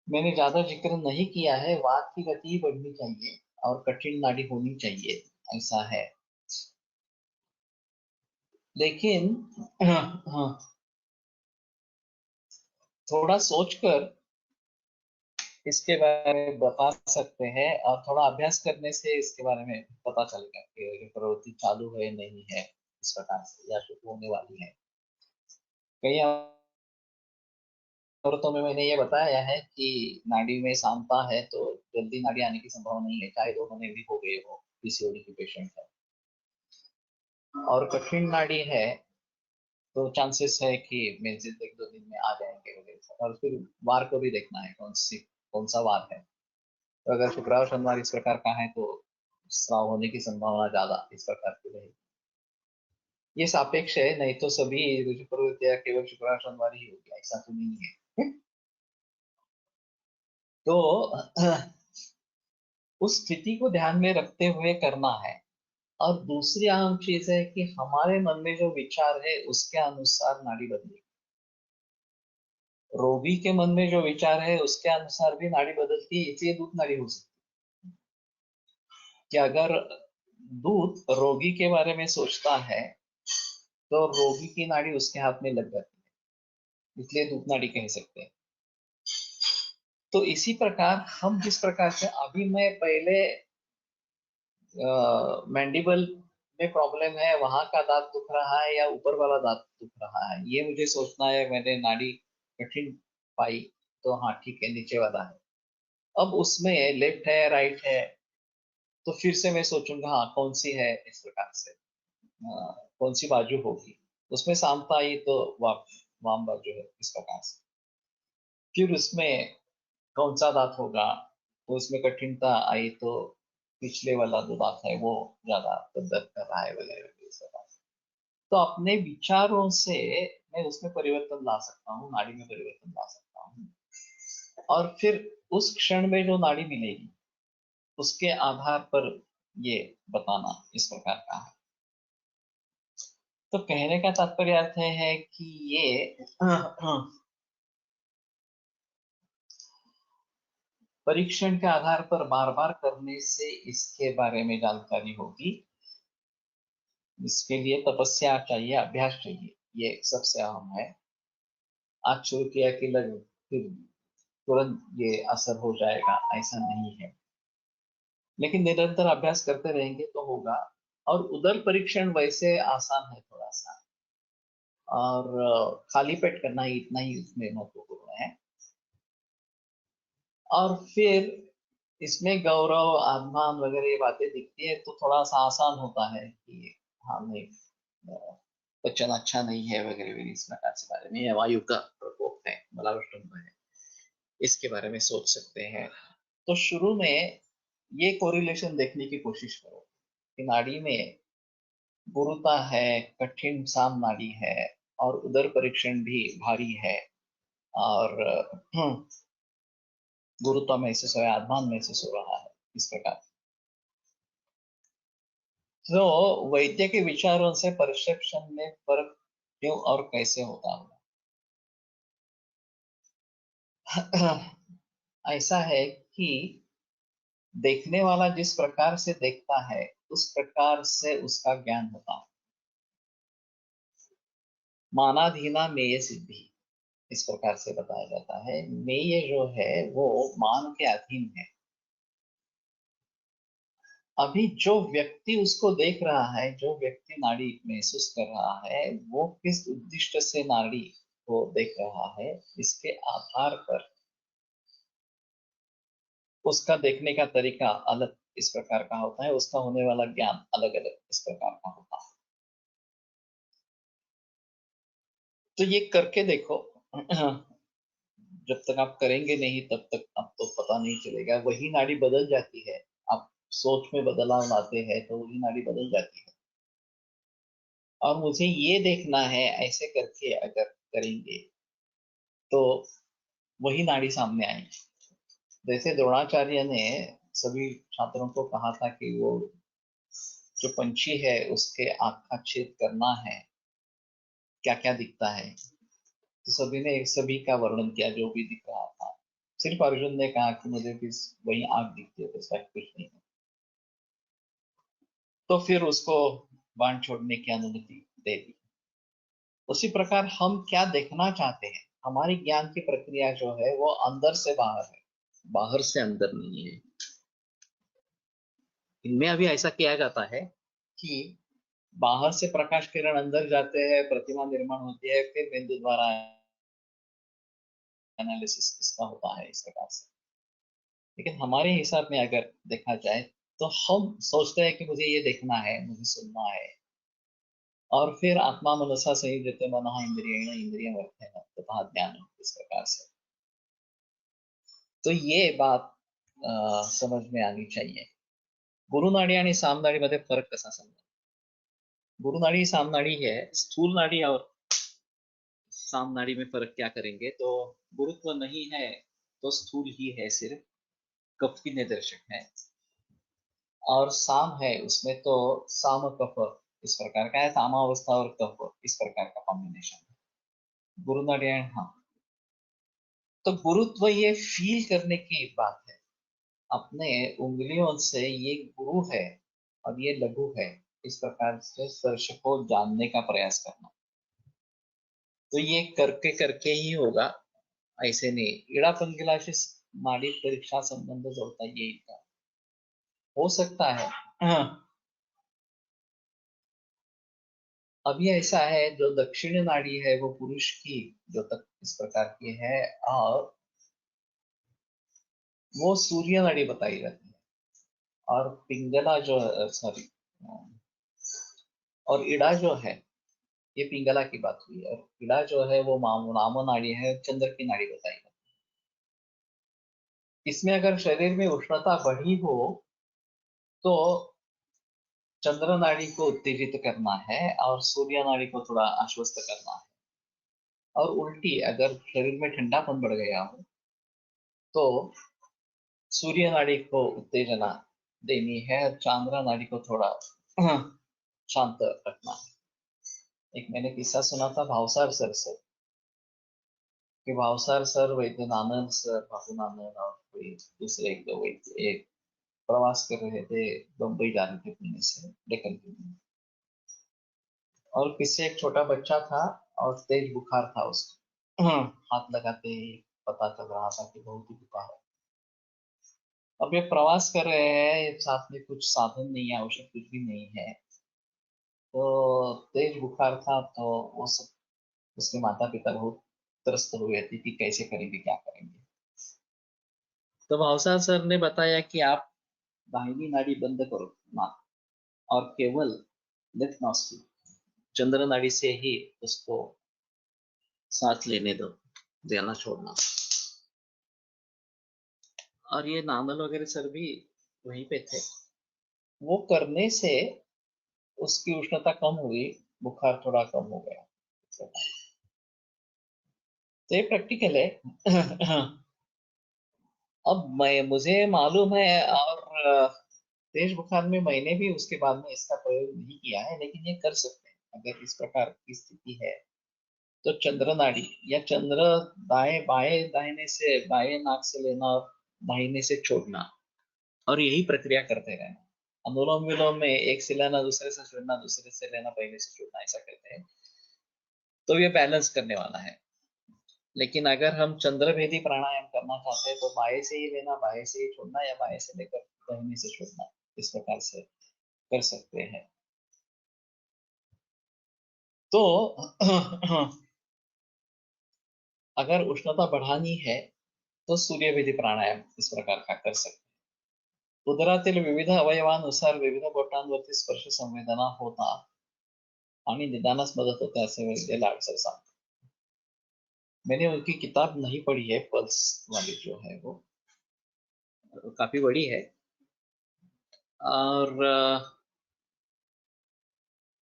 मैंने ज्यादा जिक्र नहीं किया है। वात की गति बढ़नी चाहिए और कठिन नाड़ी होनी चाहिए, ऐसा है। लेकिन थोड़ा सोचकर इसके बारे में बता सकते हैं, और थोड़ा अभ्यास करने से इसके बारे में पता चलेगा कि प्रवृत्ति चालू है नहीं है इस प्रकार से, या शुरू होने वाली है। कई औरतों में मैंने ये बताया है कि नाड़ी में सामता है तो जल्दी नाड़ी आने की संभावना नहीं है, चाहे दोनों में भी हो गए हो, पीसीओडी की पेशेंट है। और कठिन नाड़ी है तो चांसेस है कि मेंसेस 1-2 दिन में आ जाएंगे वगैरह। और फिर वार को भी देखना है कौन सा वार है। तो अगर शुक्रवार शनिवार इस प्रकार का है तो स्राव होने की संभावना ज्यादा इस प्रकार की रहेगी। ये सापेक्ष है, नहीं तो सभी ऋतु प्रवृत्तियां केवल शुक्रवार शनिवार ही होगी, ऐसा तो नहीं है। तो उस स्थिति को ध्यान में रखते हुए करना है। और दूसरी अहम चीज है कि हमारे मन में जो विचार है उसके अनुसार नाड़ी बदलेगी। रोगी के मन में जो विचार है उसके अनुसार भी नाड़ी बदलती है, इसलिए दूध नाड़ी हो सकती है। कि अगर दूध रोगी के बारे में सोचता है तो रोगी की नाड़ी उसके हाथ में लग जाती है, इसलिए दूध नाड़ी कह सकते हैं। तो इसी प्रकार हम जिस प्रकार से, अभी मैं पहले मैंडिबल में प्रॉब्लम है, वहां का दांत दुख रहा है या ऊपर वाला दांत दुख रहा है, ये मुझे सोचना है। मैंने नाड़ी कठिन पाई तो हाँ ठीक है, नीचे वाला है। अब उसमें लेफ्ट है राइट है, तो फिर से मैं सोचूंगा हाँ कौन सी है इस प्रकार से, कौन सी बाजू होगी। उसमें सामता आई तो वाम बाजू है इस प्रकार से। फिर उसमें कौन सा दांत होगा, तो उसमें कठिनता आई तो पिछले वाला जो दांत है वो ज्यादा दर्द कर रहा है वगैरह इस प्रकार से। तो अपने विचारों से मैं उसमें परिवर्तन ला सकता हूँ, नाड़ी में परिवर्तन ला सकता हूँ। और फिर उस क्षण में जो नाड़ी मिलेगी उसके आधार पर ये बताना इस प्रकार का है। तो कहने का तात्पर्य अर्थ है कि ये परीक्षण के आधार पर बार बार करने से इसके बारे में जानकारी होगी। इसके लिए तपस्या चाहिए, अभ्यास चाहिए, ये सबसे अहम है। आज शुरू किया कि लग फिर तुरंत ये असर हो जाएगा, ऐसा नहीं है। लेकिन निरंतर अभ्यास करते रहेंगे तो होगा। और उदर परीक्षण वैसे आसान है थोड़ा सा, और खाली पेट करना ही इतना ही उसमें महत्वपूर्ण है। और फिर इसमें गौरव आत्मान वगैरह ये बातें दिखती है तो थोड़ा सा आसान होता है कि हाँ नहीं, बच्चन अच्छा नहीं है वगैरह वगैरह इस प्रकार से बारे में, या वायु का प्रकोप है, मलावष्टन है, इसके बारे में सोच सकते हैं। तो शुरू में ये कोरिलेशन देखने की कोशिश करो कि नाड़ी में गुरुता है, कठिन साम नाड़ी है, और उदर परीक्षण भी भारी है, और गुरुत्व महसूस हो रहा है, आत्मान महसूस हो रहा है, इस प्रकार। तो वैद्य के विचारों से परसेप्शन में फर्क क्यों और कैसे होता होगा? ऐसा है कि देखने वाला जिस प्रकार से देखता है उस प्रकार से उसका ज्ञान होता है। मानाधीना मेय सिद्धि इस प्रकार से बताया जाता है। मेय जो है वो मान के अधीन है। अभी जो व्यक्ति उसको देख रहा है, जो व्यक्ति नाड़ी महसूस कर रहा है, वो किस उद्देश्य से नाड़ी को देख रहा है, इसके आधार पर उसका देखने का तरीका अलग इस प्रकार का होता है, उसका होने वाला ज्ञान अलग अलग इस प्रकार का होता है। तो ये करके देखो, जब तक आप करेंगे नहीं तब तक आपको पता नहीं चलेगा। वही नाड़ी बदल जाती है, आप सोच में बदलाव लाते हैं तो वही नाड़ी बदल जाती है। और मुझे ये देखना है, ऐसे करके अगर करेंगे तो वही नाड़ी सामने आएगी। जैसे द्रोणाचार्य ने सभी छात्रों को कहा था कि वो जो पंछी है उसके आँख का छेद करना है, क्या क्या दिखता है, तो सभी ने सभी का वर्णन किया जो भी दिख रहा था। सिर्फ अर्जुन ने कहा कि मुझे भी वही आँख दिखती है, तो ऐसा कुछ नहीं है। तो फिर उसको बाण छोड़ने की अनुमति दे दी। उसी प्रकार हम क्या देखना चाहते हैं, हमारी ज्ञान की प्रक्रिया जो है वो अंदर से बाहर है, बाहर से अंदर नहीं है। इनमें अभी ऐसा किया जाता है कि बाहर से प्रकाश किरण अंदर जाते हैं, प्रतिमा निर्माण होती है, फिर बिंदु द्वारा एनालिसिस इसका होता है इस प्रकार से। लेकिन हमारे हिसाब में अगर देखा जाए तो हम सोचते हैं कि मुझे ये देखना है, मुझे सुनना है, और फिर आत्मा मनसा संयुज्यते मनः इंद्रियेण इंद्रियं वर्तेन तथा ज्ञानम इस प्रकार से। तो ये बात समझ में आनी चाहिए। गुरुनाड़ी आणि सामनाड़ी मध्ये फरक कसा समजा? गुरुनाड़ी सामनाड़ी है, स्थूल नाड़ी और सामनाड़ी में फर्क क्या करेंगे, तो गुरुत्व नहीं है तो स्थूल ही है, सिर्फ कफ की निदर्शक है। और साम है, उसमें तो साम कफ इस प्रकार का है, सामावस्था और कफ इस प्रकार का कॉम्बिनेशन है गुरुनाड़ी। हाँ, तो गुरुत्व ये फील करने की बात है, अपने उंगलियों से ये गुरु है और ये लघु है, इस प्रकार से स्पर्श को जानने का प्रयास करना। तो ये करके करके ही होगा, ऐसे नहीं। इड़ा पंगिला से नाड़ी परीक्षा संबंध जोड़ता ये इनका हो सकता है। हाँ। अभी ऐसा है, जो दक्षिण नाड़ी है वो पुरुष की जो तक इस प्रकार की है, और वो सूर्य नाड़ी बताई जाती है। और पिंगला जो, सॉरी, और इड़ा जो है, ये पिंगला की बात हुई, और इड़ा जो है वो नामो नाड़ी है, चंद्र की नाड़ी बताई जाती है। इसमें अगर शरीर में उष्णता बढ़ी हो तो चंद्र नाड़ी को उत्तेजित करना है और सूर्य नाड़ी को थोड़ा आश्वस्त करना है। और उल्टी, अगर शरीर में ठंडापन बढ़ गया हो तो सूर्य नाड़ी को उत्तेजना देनी है और चांद्र नाड़ी को थोड़ा शांत रखना है। एक मैंने किस्सा सुना था भावसार सर से, कि भावसार सर, वैद्यनानंद सर, बाबू नानक और कोई दूसरे एक दो वैद्य एक प्रवास कर रहे थे, बम्बई जा रहे थे पुणे से डेक्कन के लिए, और पीछे एक छोटा बच्चा था और तेज बुखार था उसको। हाथ लगाते ही पता चल रहा था कि बहुत ही बुखार है। अब ये प्रवास कर रहे हैं, साथ में कुछ साधन नहीं है, औषध कुछ भी नहीं है, तो तेज बुखार था, तो वो सब उसके माता पिता बहुत त्रस्त हुए थे कि कैसे करेंगे, क्या करेंगे। तो भावसार सर ने बताया कि आप दाहिनी नाड़ी बंद करो ना, और केवल लेफ्ट नॉस्ट्रिल, चंद्र नाड़ी से ही उसको सांस लेने दो, देना छोड़ना। और ये नामल वगैरह सर भी वहीं पे थे। वो करने से उसकी उष्णता कम हुई, बुखार थोड़ा कम हो गया। तो ये प्रैक्टिकल है। अब मुझे मालूम है, और तेज बुखार में मैंने भी उसके बाद में इसका प्रयोग नहीं किया है, लेकिन ये कर सकते हैं अगर इस प्रकार की स्थिति है। तो चंद्र नाड़ी या चंद्र, दाएं बाएं, दाहिने से बाएं नाक से लेना और दाहिने से छोड़ना, और यही प्रक्रिया करते रहना। अनुलोम विलोम में एक से लेना, दूसरे से छोड़ना, दूसरे से लेना, पहले से छोड़ना, ऐसा करते हैं। तो ये बैलेंस करने वाला है। लेकिन अगर हम चंद्रभेदी प्राणायाम करना चाहते हैं तो बाएं से ही लेना, बाएं से ही छोड़ना, या बाएं से लेकर दाहिने से छोड़ना, इस प्रकार से कर सकते हैं। तो अगर उष्णता बढ़ानी है तो सूर्यभेदी प्राणायाम इस प्रकार का कर सकते हैं। उदरातील विविध अवयवानुसार विविध बोटांवरती स्पर्श संवेदना होता आणि निदानास मदत होते, ऐसे वैद्य लाडसर सांगतात। मैंने उनकी किताब नहीं पढ़ी है, पल्स वाली जो है वो काफी बड़ी है, और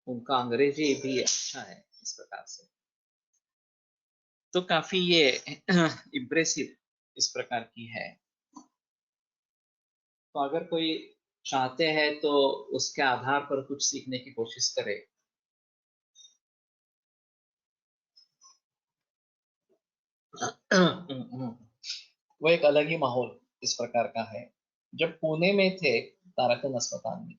उनका अंग्रेजी भी अच्छा है इस प्रकार से। तो काफी ये इम्प्रेसिव इस प्रकार की है। तो अगर कोई चाहते हैं तो उसके आधार पर कुछ सीखने की कोशिश करे। वो एक अलग ही माहौल इस प्रकार का है। जब पुणे में थे ताराकन अस्पताल में,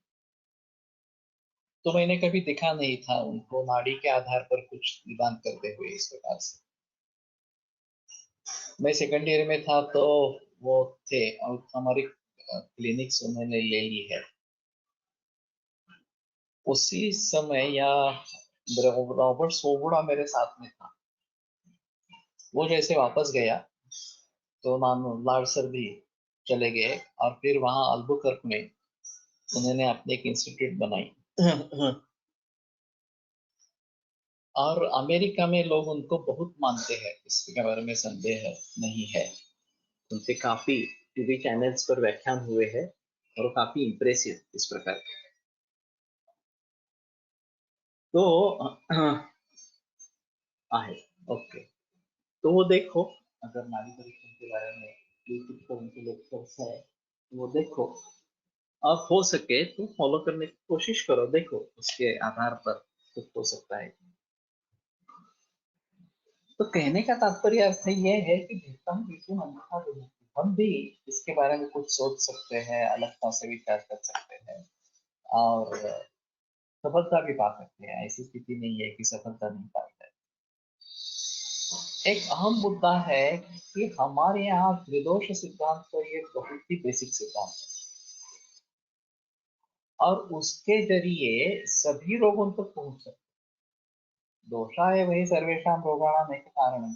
तो मैंने कभी देखा नहीं था उनको नाड़ी के आधार पर कुछ निदान करते हुए इस प्रकार से। मैं सेकंड ईयर में था तो वो थे, और हमारी क्लिनिक्स उन्होंने ले ली है। उसी समय या रॉबर्ट सोबुड़ा मेरे साथ में था। वो जैसे वापस गया तो नाम लाड सर भी चले गए, और फिर वहां अल्बुकर्क में उन्होंने अपनी एक इंस्टीट्यूट बनाई। और अमेरिका में लोग उनको बहुत मानते हैं, इसके बारे में संदेह नहीं है। उनसे काफी टीवी चैनल्स पर व्याख्यान हुए हैं, और वो काफी इम्प्रेसिव इस प्रकार के। तो आहे, ओके। तो वो देखो, अगर नाड़ी परीक्षण के बारे में यूट्यूब पर उनके लेक्चर्स है, तो वो देखो। आप हो सके तो फॉलो करने की कोशिश करो, देखो उसके आधार पर कुछ हो सकता है। तो कहने का तात्पर्य अर्थ ये है कि जितना हम बिल्कुल अन्यथा नहीं, हम भी इसके बारे में कुछ सोच सकते हैं, अलगता से विचार कर सकते हैं, और सफलता भी पा सकते हैं। ऐसी स्थिति नहीं है कि सफलता नहीं पाते। एक अहम मुद्दा है कि हमारे यहाँ त्रिदोष सिद्धांत तो ये बहुत ही बेसिक सिद्धांत है, और उसके जरिए सभी रोगों तक पहुंच सकते हैं। दोषाय वही सर्वेषां रोगाणां एक कारणं,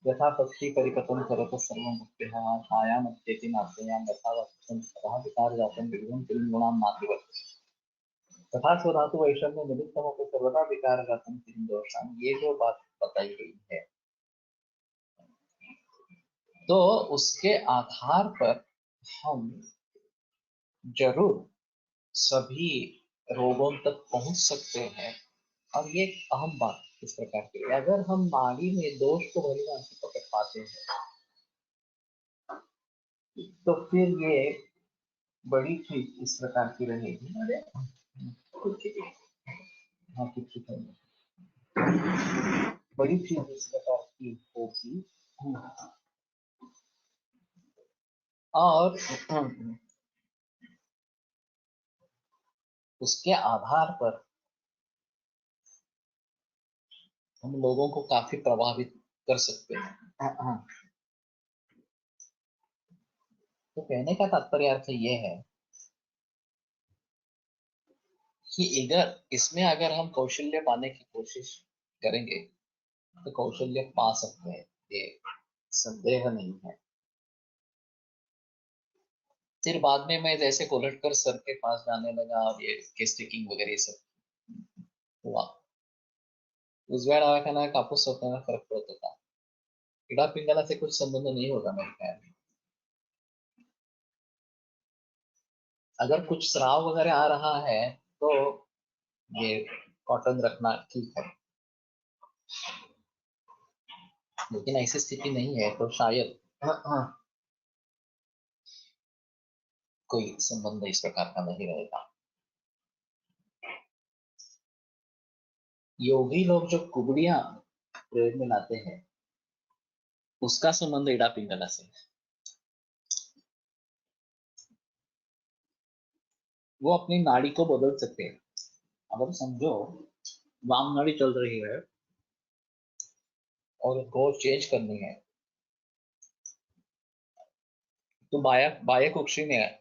यथा पक्षी परिपतन करतः सर्वं मुक्तः छायामत्येति नास्यां यथा वक्त्रं तथा विकारजातं विविधं त्रिगुणां नातिवर्तते, तथा स्वधातु वैषम्य निमित्तमपि सर्वदा विकारजातं त्रिं दोषान्। ये जो बात बताई गई है, तो उसके आधार पर हम जरूर सभी रोगों तक पहुंच सकते हैं। और ये एक अहम बात इस प्रकार की है, अगर हम नाड़ी में दोष को भली भांति पकड़ पाते हैं, तो फिर ये बड़ी चीज इस प्रकार की रहेगी। अरे कुछ, हाँ कुछ बड़ी चीज इस प्रकार की होगी। और उसके आधार पर हम लोगों को काफी प्रभावित कर सकते हैं। तो कहने का तात्पर्य अर्थ ये है कि अगर हम कौशल्य पाने की कोशिश करेंगे तो कौशल्य पा सकते हैं, ये संदेह नहीं है। फिर बाद में मैं जैसे कोलट कर सर के पास जाने लगा और ये केस टेकिंग वगैरह ये सब हुआ, उजव्या डाव्या कापूस स्वप्नाला फरक पड़त होता। इडा पिंगला से कुछ संबंध नहीं होगा मेरे ख्याल में। अगर कुछ स्राव वगैरह आ रहा है तो ये कॉटन रखना ठीक है, लेकिन ऐसी स्थिति नहीं है तो शायद कोई संबंध इस प्रकार का नहीं रहेगा। योगी लोग जो कुबड़ियां प्रयोग में लाते हैं उसका संबंध इडा पिंगला से है। वो अपनी नाड़ी को बदल सकते हैं। अगर समझो वाम नाड़ी चल रही है और उसको चेंज करनी है तो बाया कुक्षी में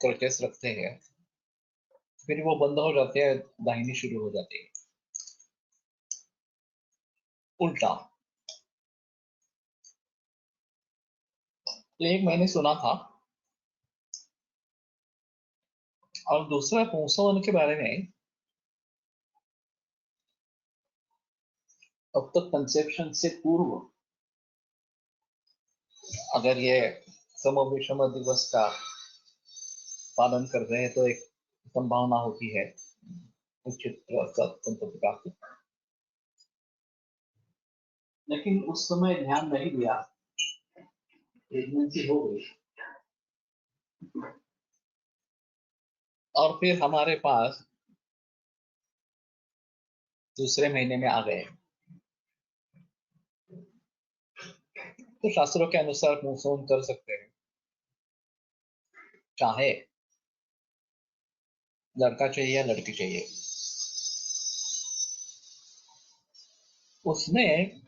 क्रचेस रखते हैं, फिर वो बंद हो जाते हैं, दाहिनी शुरू हो जाती है। उल्टा तो एक मैंने सुना था। और दूसरा पुंसवन के बारे में, अब तक कंसेप्शन से पूर्व अगर ये सम विषम दिवस का पालन कर रहे हैं तो एक संभावना होती है उचित संतति प्राप्ति। लेकिन उस समय ध्यान नहीं दिया, प्रेगनेंसी हो गई और फिर हमारे पास दूसरे महीने में आ गए। तो शास्त्रों के अनुसार मुंसोन कर सकते हैं, चाहे लड़का चाहिए या लड़की चाहिए। उसमें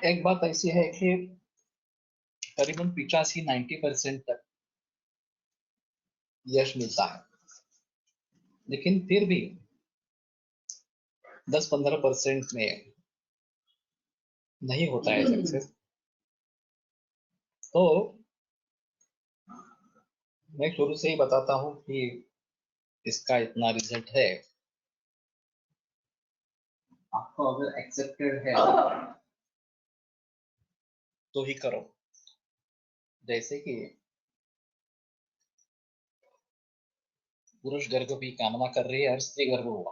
एक बात ऐसी है कि करीबन 85-90% तक यश मिलता है, लेकिन फिर भी 10-15% में नहीं होता है सक्सेस। तो मैं शुरू से ही बताता हूँ कि इसका इतना रिजल्ट है, आपको अगर एक्सेप्टेड है तो ही करो। जैसे कि पुरुष गर्भ की कामना कर रही है और स्त्री गर्भ हुआ,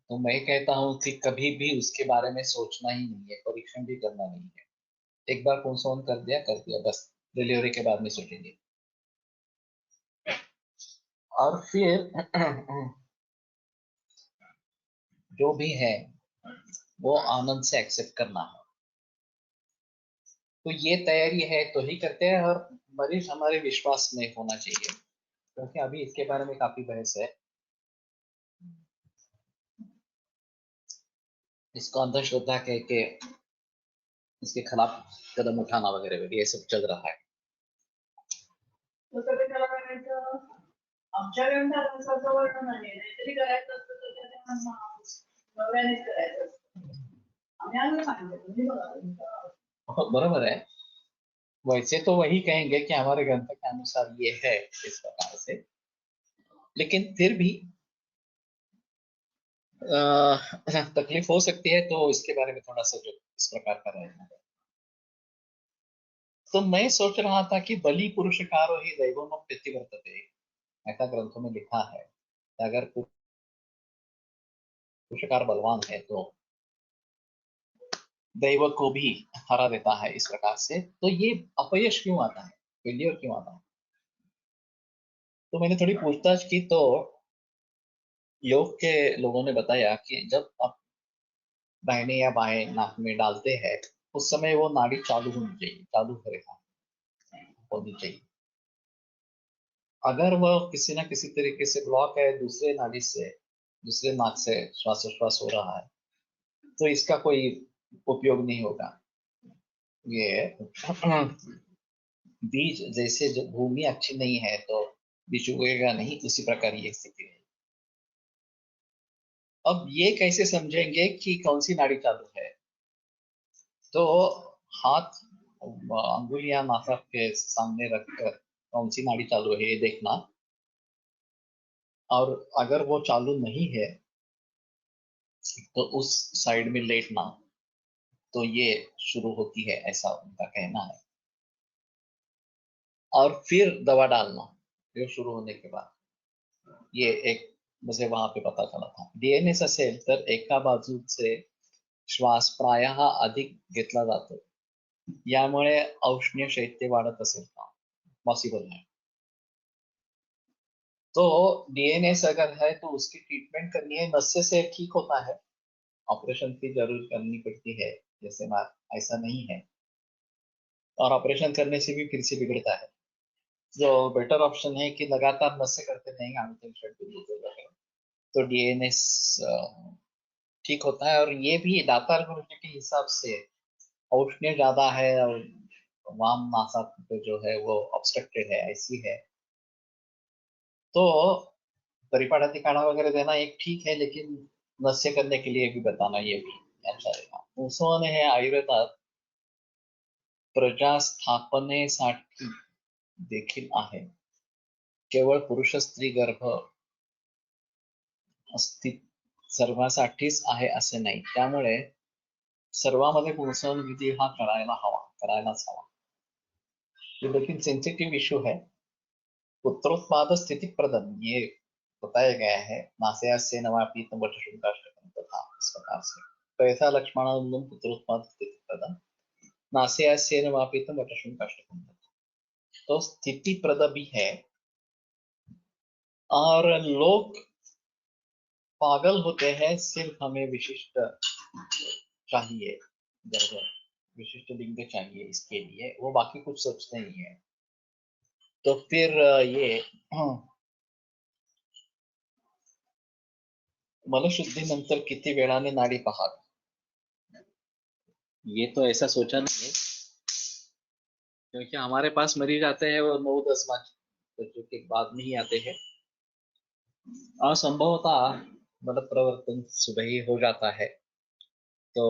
तो मैं कहता हूँ कि कभी भी उसके बारे में सोचना ही नहीं है, परीक्षण भी करना नहीं है। एक बार पुंसवन कर दिया, बस डिलीवरी के बाद में सोचेंगे। और फिर जो भी है वो आनंद से एक्सेप्ट करना है। तो ये तैयारी है तो ही करते हैं, और मरीज हमारे विश्वास में होना चाहिए, क्योंकि अभी इसके बारे में काफी बहस है। इसको अंधश्रद्धा कह के इसके खिलाफ कदम उठाना वगैरह वगैरह ये सब चल रहा है। आमच्या ग्रंथात असं वर्णन आहे, नाहीतरी करायचं असतं तर त्याच्या नव्यानेच करायचं असतं. आम्ही आम्ही सांगतो तुम्ही बघा. बराबर है। वैसे तो वही कहेंगे कि हमारे ग्रंथ के अनुसार ये है इस प्रकार से, लेकिन फिर भी तकलीफ हो सकती है, तो इसके बारे में थोड़ा सा जो इस प्रकार का रहना है। तो मैं सोच रहा था कि बलि पुरुषकारो ही दैवम प्रतिवर्तते, ऐसा ग्रंथों में लिखा है। अगर पुरुषकार बलवान है तो दैव को भी हरा देता है इस प्रकार से। तो ये अपयश क्यों आता है, फेलियर क्यों आता है? तो मैंने थोड़ी पूछताछ की तो योग के लोगों ने बताया कि जब आप दाहिने या बाएं नाक में डालते हैं उस समय वो नाड़ी चालू होनी चाहिए, चालू करेगा होनी चाहिए। अगर वो किसी ना किसी तरीके से ब्लॉक है, दूसरे नाड़ी से दूसरे नाक से श्वासोश्वास हो रहा है, तो इसका कोई उपयोग नहीं होगा। ये बीज जैसे जो भूमि अच्छी नहीं है तो बीज उगेगा नहीं, उसी प्रकार ये स्थिति है। अब ये कैसे समझेंगे कि कौन सी नाड़ी चालू है? तो हाथ अंगुलियां नासाब के सामने रखकर कौन सी नाड़ी चालू है ये देखना, और अगर वो चालू नहीं है तो उस साइड में लेटना, तो ये शुरू होती है, ऐसा उनका कहना है। और फिर दवा डालना ये शुरू होने के बाद। ये एक मुझे वहां पे पता चला था। डीएनएस असेल तर एका बाजूचे श्वास प्रायः अधिक घेतला जातो, यामुळे औष्ण्य शैत्य वाढत असेल का? पॉसिबल है। तो डीएनएस अगर है तो उसकी ट्रीटमेंट करनी है, नस्य से ठीक होता है, ऑपरेशन की जरूरत करनी पड़ती है, जैसे ऐसा नहीं है, और ऑपरेशन करने से भी फिर से बिगड़ता है। जो बेटर ऑप्शन है कि लगातार नस्य करते रहेंगे वगैरह, तो डीएनएस ठीक होता है। और ये भी दातार गुरुजी के हिसाब से औष्ण्य ज्यादा है और वाम नासा जो है वो ऑब्स्ट्रक्टेड है, ऐसी है, तो परिपाटी काढ़ा वगैरह देना एक ठीक है, लेकिन नस्य करने के लिए भी बताना ये भी अच्छा रहेगा। उन्होंने हे आयुर्वेदात प्रजास्थापनेसाठी देखील आहे, केवळ पुरुष स्त्री गर्भ अस्तित्व सर्वांसाठीच आहे असे नाही, त्यामुळे सर्वांमध्ये पुंसवन विधी हा करायलाच हवा। ये लेकिन सेंसिटिव इशू है। पुत्रोत्पाद स्थिति प्रदन ये बताया गया है, नासयास्य नवापि तंबटशुंकाष्टकम तथा इस प्रकार से। तो ऐसा लक्ष्मणानंदम पुत्रोत्पाद स्थिति प्रदन नासयास्य नवापि तंबटशुंकाष्टकम तथा, तो स्थिति प्रद भी है। और लोग पागल होते हैं, सिर्फ हमें विशिष्ट चाहिए, गर्भ विशिष्ट लिंग चाहिए इसके लिए, वो बाकी कुछ सोचते नहीं है। तो फिर ये मनोशुद्धीनंतर किती वेळाने नाडी पहावी, ये तो ऐसा सोचा नहीं है, क्योंकि हमारे पास मरीज आते हैं वो 9-10 बच्चों के बाद में ही आते हैं, और संभवतः मतलब प्रवर्तन सुबह ही हो जाता है, तो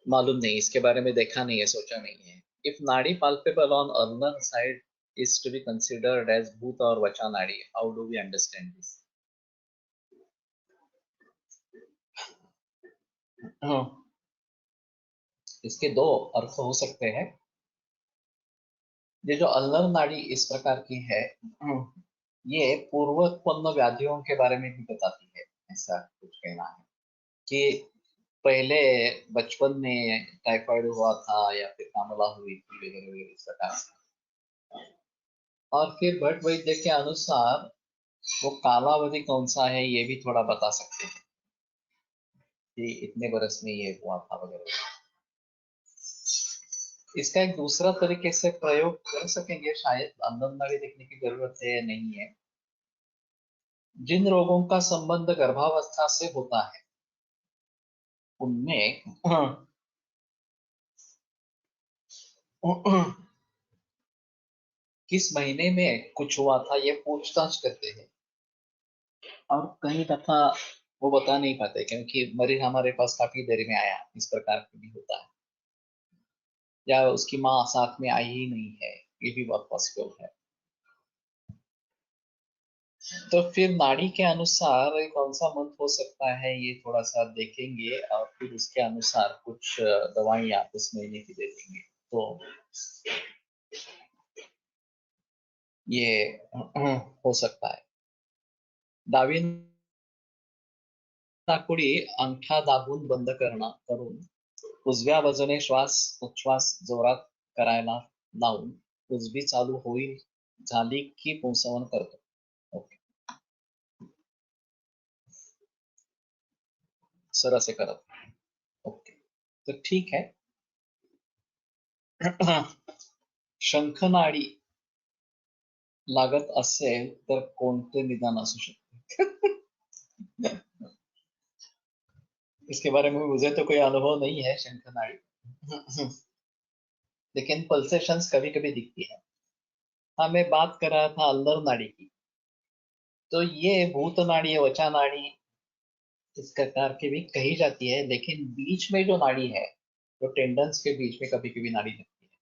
मालूम नहीं, इसके बारे में देखा नहीं है, सोचा नहीं है। इफ नाड़ी palpable on ulnar side is to be considered as भूत और वचा नाड़ी, how do we understand this? इसके दो अर्थ हो सकते हैं। ये जो अल्नर नाड़ी इस प्रकार की है, ये पूर्वोत्पन्न व्याधियों के बारे में भी बताती है, ऐसा कुछ कहना है कि पहले बचपन में टाइफाइड हुआ था या फिर कामला हुई थी वगैरह वगैरह इस प्रकार से। और फिर भट्ट वैद्य के अनुसार वो कालावधि कौन सा है ये भी थोड़ा बता सकते हैं कि इतने बरस में ये हुआ था वगैरह। इसका एक दूसरा तरीके से प्रयोग कर सकेंगे, शायद अंदर नाड़ी देखने की जरूरत है या नहीं है। जिन रोगों का संबंध गर्भावस्था से होता है उनमें किस महीने में कुछ हुआ था ये पूछताछ करते हैं, और कई दफा वो बता नहीं पाते क्योंकि मरीज हमारे पास काफी देर में आया, इस प्रकार का भी होता है, या उसकी माँ साथ में आई ही नहीं है, ये भी बहुत पॉसिबल है। तो फिर नाड़ी के अनुसार कौन सा मंत्र हो सकता है ये थोड़ा सा देखेंगे, और फिर उसके अनुसार कुछ दवाइयाँ उस महीने की दे देंगे, तो ये हो सकता है। डावी नाकपुडी अंगठा दाबून बंद करून उजव्या बाजूने श्वास उच्छ्वास जोरात करायला लावून उजवी चालू होईल झाली की पुंसवन करतो। ओके, सर असे करत, ओके, तो ठीक है। शंखनाडी लागत असेल तर कोणते निदान असू शकते? इसके बारे में मुझे तो कोई अनुभव नहीं है शंखनाडी, लेकिन पल्सेशंस कभी कभी दिखती है। हाँ, मैं बात कर रहा था अल्लर नाड़ी की। तो ये भूत नाड़ी, वचा नाड़ी इस प्रकार की भी कही जाती है, लेकिन बीच में जो नाड़ी है, जो टेंडन्स के बीच में कभी कभी नाड़ी लगती है,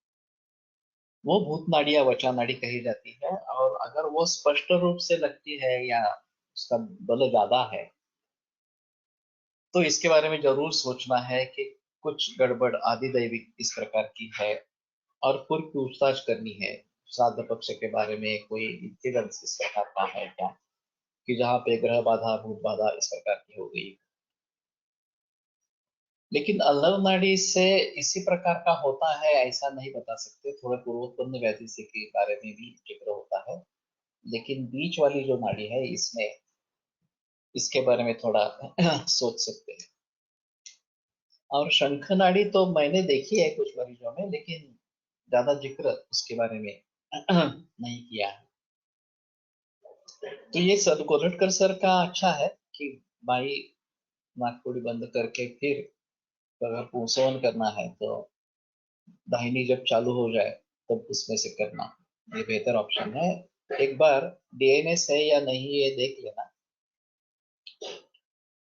वो भूत नाड़ी या वचा नाड़ी कही जाती है। और अगर वो स्पष्ट रूप से लगती है या उसका बल ज्यादा है, तो इसके बारे में जरूर सोचना है कि कुछ गड़बड़ आदि दैविक इस प्रकार की है, और पूरी पूछताछ करनी है। श्राद्ध पक्ष के बारे में कोई इंसिडेंस इस प्रकार का है क्या, कि जहाँ पे ग्रह बाधा, भूत बाधा इस प्रकार की हो गई। लेकिन अल्लर नाड़ी से इसी प्रकार का होता है ऐसा नहीं बता सकते। थोड़ा पूर्वोत्पन्न व्याधि से के बारे में भी जिक्र होता है, लेकिन बीच वाली जो नाड़ी है इसमें, इसके बारे में थोड़ा सोच सकते हैं। और शंख नाड़ी तो मैंने देखी है कुछ मरीजों में, लेकिन ज्यादा जिक्र उसके बारे में नहीं किया है। तो ये सदगोरटकर सर का अच्छा है कि भाई नाकपुड़ी बंद करके फिर अगर पूंसवन करना है तो दाहिनी जब चालू हो जाए तब उसमें से करना, ये बेहतर ऑप्शन है। एक बार डीएनएस है या नहीं ये देख लेना।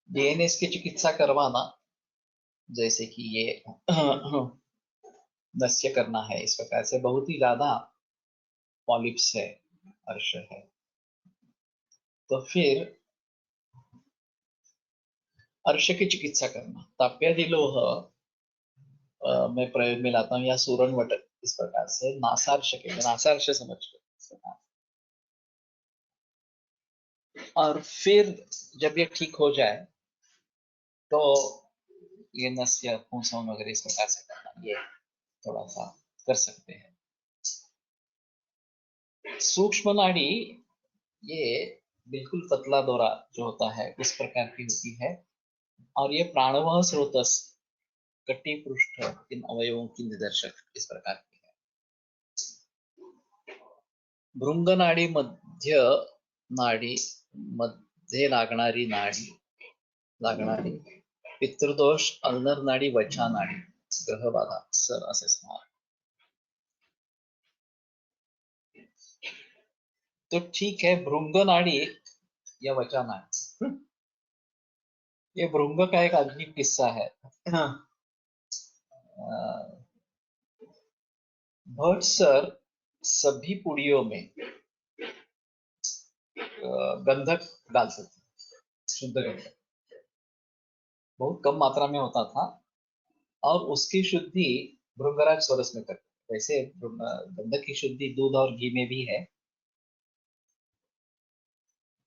डीएनएस की चिकित्सा करवाना, जैसे कि ये नस्य करना है, इस प्रकार से बहुत ही ज्यादा पॉलिप्स है, अर्श है, तो फिर अर्श की चिकित्सा करना। ताप्यादि लोह मैं प्रयोग में लाता हूँ, या सूरन वटक, इस प्रकार से नासार्श के, नासार्श समझ कर। और फिर जब ये ठीक हो जाए तो ये नस या पूंछवन वगैरह इस प्रकार से करना, ये थोड़ा सा कर सकते हैं। सूक्ष्म नाड़ी, ये बिल्कुल पतला दौरा जो होता है उस प्रकार की होती है, और ये प्राणवह स्रोतस कटी पृष्ठ इन अवयवों की निदर्शक इस प्रकार की है। भृंग नाड़ी, मध्य नाड़ी, मध्ये लागणारी पितृदोष, अल्नर नाड़ी, वचा नाड़ी, ग्रह बाधा सर असे समजा। तो ठीक है, भृंग नाड़ी या वचा नाड़ी, ये भृंग का एक अजीब किस्सा है। भट्ट सर सभी पुड़ियों में गंधक डालते थे, शुद्ध गंधक बहुत कम मात्रा में होता था, और उसकी शुद्धि भृंगराज स्वरस में करते। वैसे गंधक की शुद्धि दूध और घी में भी है।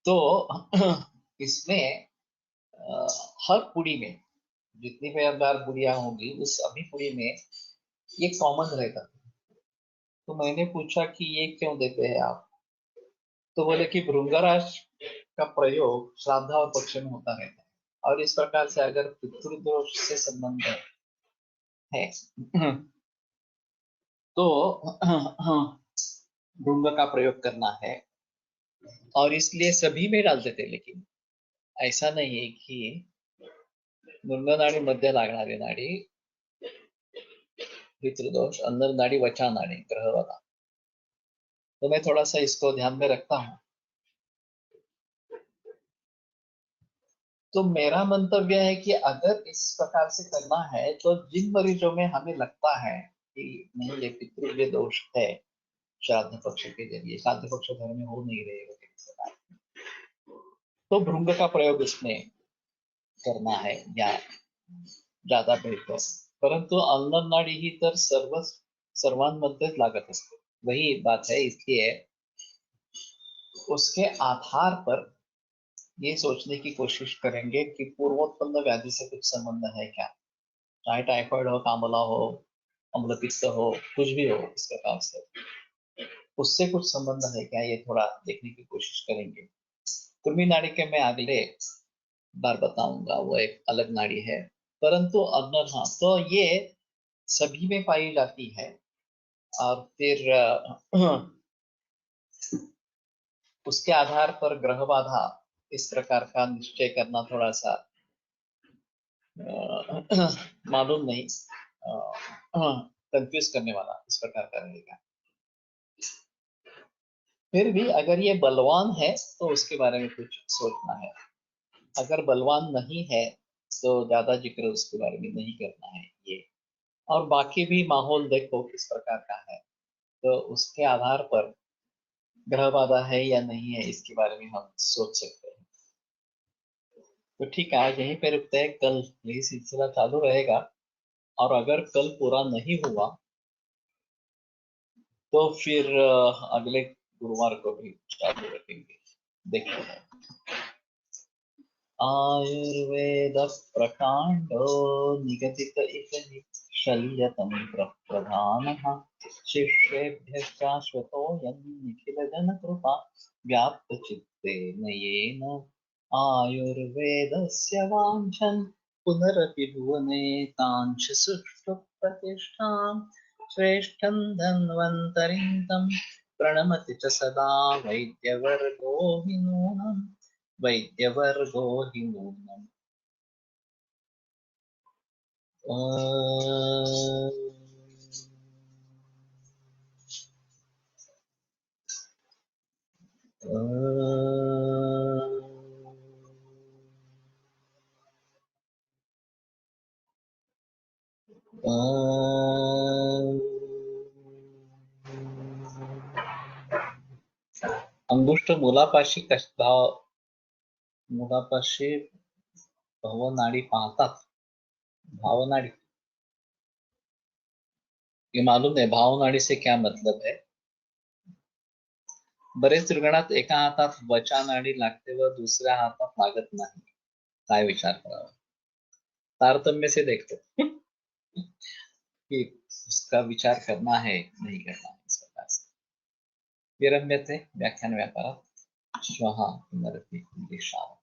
तो इसमें हर पुड़ी में जितनी भी अंगार पुड़िया होंगी, उस सभी पुड़ी में ये कॉमन रहेगा। तो मैंने पूछा कि ये क्यों देते हैं आप, तो बोले कि भृंगराज का प्रयोग श्राद्ध और पक्ष में होता रहता है, और इस प्रकार से अगर पितृदोष से संबंध है तो भृंग का प्रयोग करना है, और इसलिए सभी में डालते थे। लेकिन ऐसा नहीं है कि भृंग नाड़ी, मध्य लागणारी नाड़ी, पितृदोष, अंदर नाड़ी, वचा नाड़ी, ग्रह वाला। तो मैं थोड़ा सा इसको ध्यान में रखता हूँ। तो मेरा मंतव्य है कि अगर इस प्रकार से करना है, तो जिन मरीजों में हमें लगता है कि नहीं ये पितृव्य दोष है, श्राद्ध पक्ष के जरिए, श्राद्ध पक्ष घर में हो नहीं रहे वगैरह, तो भृंग का प्रयोग इसमें करना है या ज्यादा बेहतर। परंतु अल्लर नाड़ी ही तर सर्वांमध्येच लागत असते, वही बात है। इसलिए उसके आधार पर ये सोचने की कोशिश करेंगे कि पूर्वोत्पन्न व्याधि से कुछ संबंध है क्या, चाहे टाइफाइड हो, कामला हो, अम्लपित्त हो, कुछ भी हो, इस प्रकार से उससे कुछ संबंध है क्या, ये थोड़ा देखने की कोशिश करेंगे। कृमि नाड़ी के मैं अगले बार बताऊंगा, वो एक अलग नाड़ी है। परंतु अल्लर, हाँ, तो ये सभी में पाई जाती है। और फिर उसके आधार पर ग्रह बाधा इस प्रकार का निश्चय करना थोड़ा सा मालूम नहीं कंफ्यूज करने वाला इस प्रकार का रहेगा। फिर भी अगर ये बलवान है तो उसके बारे में कुछ सोचना है, अगर बलवान नहीं है तो ज्यादा जिक्र उसके बारे में नहीं करना है ये। और बाकी भी माहौल देखो किस प्रकार का है, तो उसके आधार पर ग्रह बाधा है या नहीं है इसके बारे में हम सोच सकते हैं। तो ठीक है, आज यहीं पे रुकते हैं, कल यही सिलसिला चालू रहेगा। और अगर कल पूरा नहीं हुआ तो फिर अगले गुरुवार को भी चालू रखेंगे। देखते हैं। आयुर्वेद प्रकांडो निगदित इति शल्यतंत्र प्रधानः शिष्येभ्यः शाश्वतोऽयं निखिलजनकृपा व्याप्तचित्तेन येन आयुर्वेदस्य वाञ्छन् पुनरपि भुवने तांश सुष्ठु प्रतिष्ठां श्रेष्ठं धन्वन्तरिं तं प्रणमति च सदा वैद्यवर्गो हि नूनम् वैद्यवर्गो हि नूनम्। अंगुष्ठ मुलापाशी मुलापाशी भावनाडी पाहतात, भावनाडी, ये मालूम है भावनाडी से क्या मतलब है। बरेच रुग्णात एका हातात वचा नाडी लागते व दुसऱ्या हातात लागत नाही, काय विचार करावा। तारतम्य से देखते कि उसका विचार करना है नहीं करना है इस प्रकार से। विरम्यते व्याख्यान व्यापारात् श्वः पुनरपि दिशामः।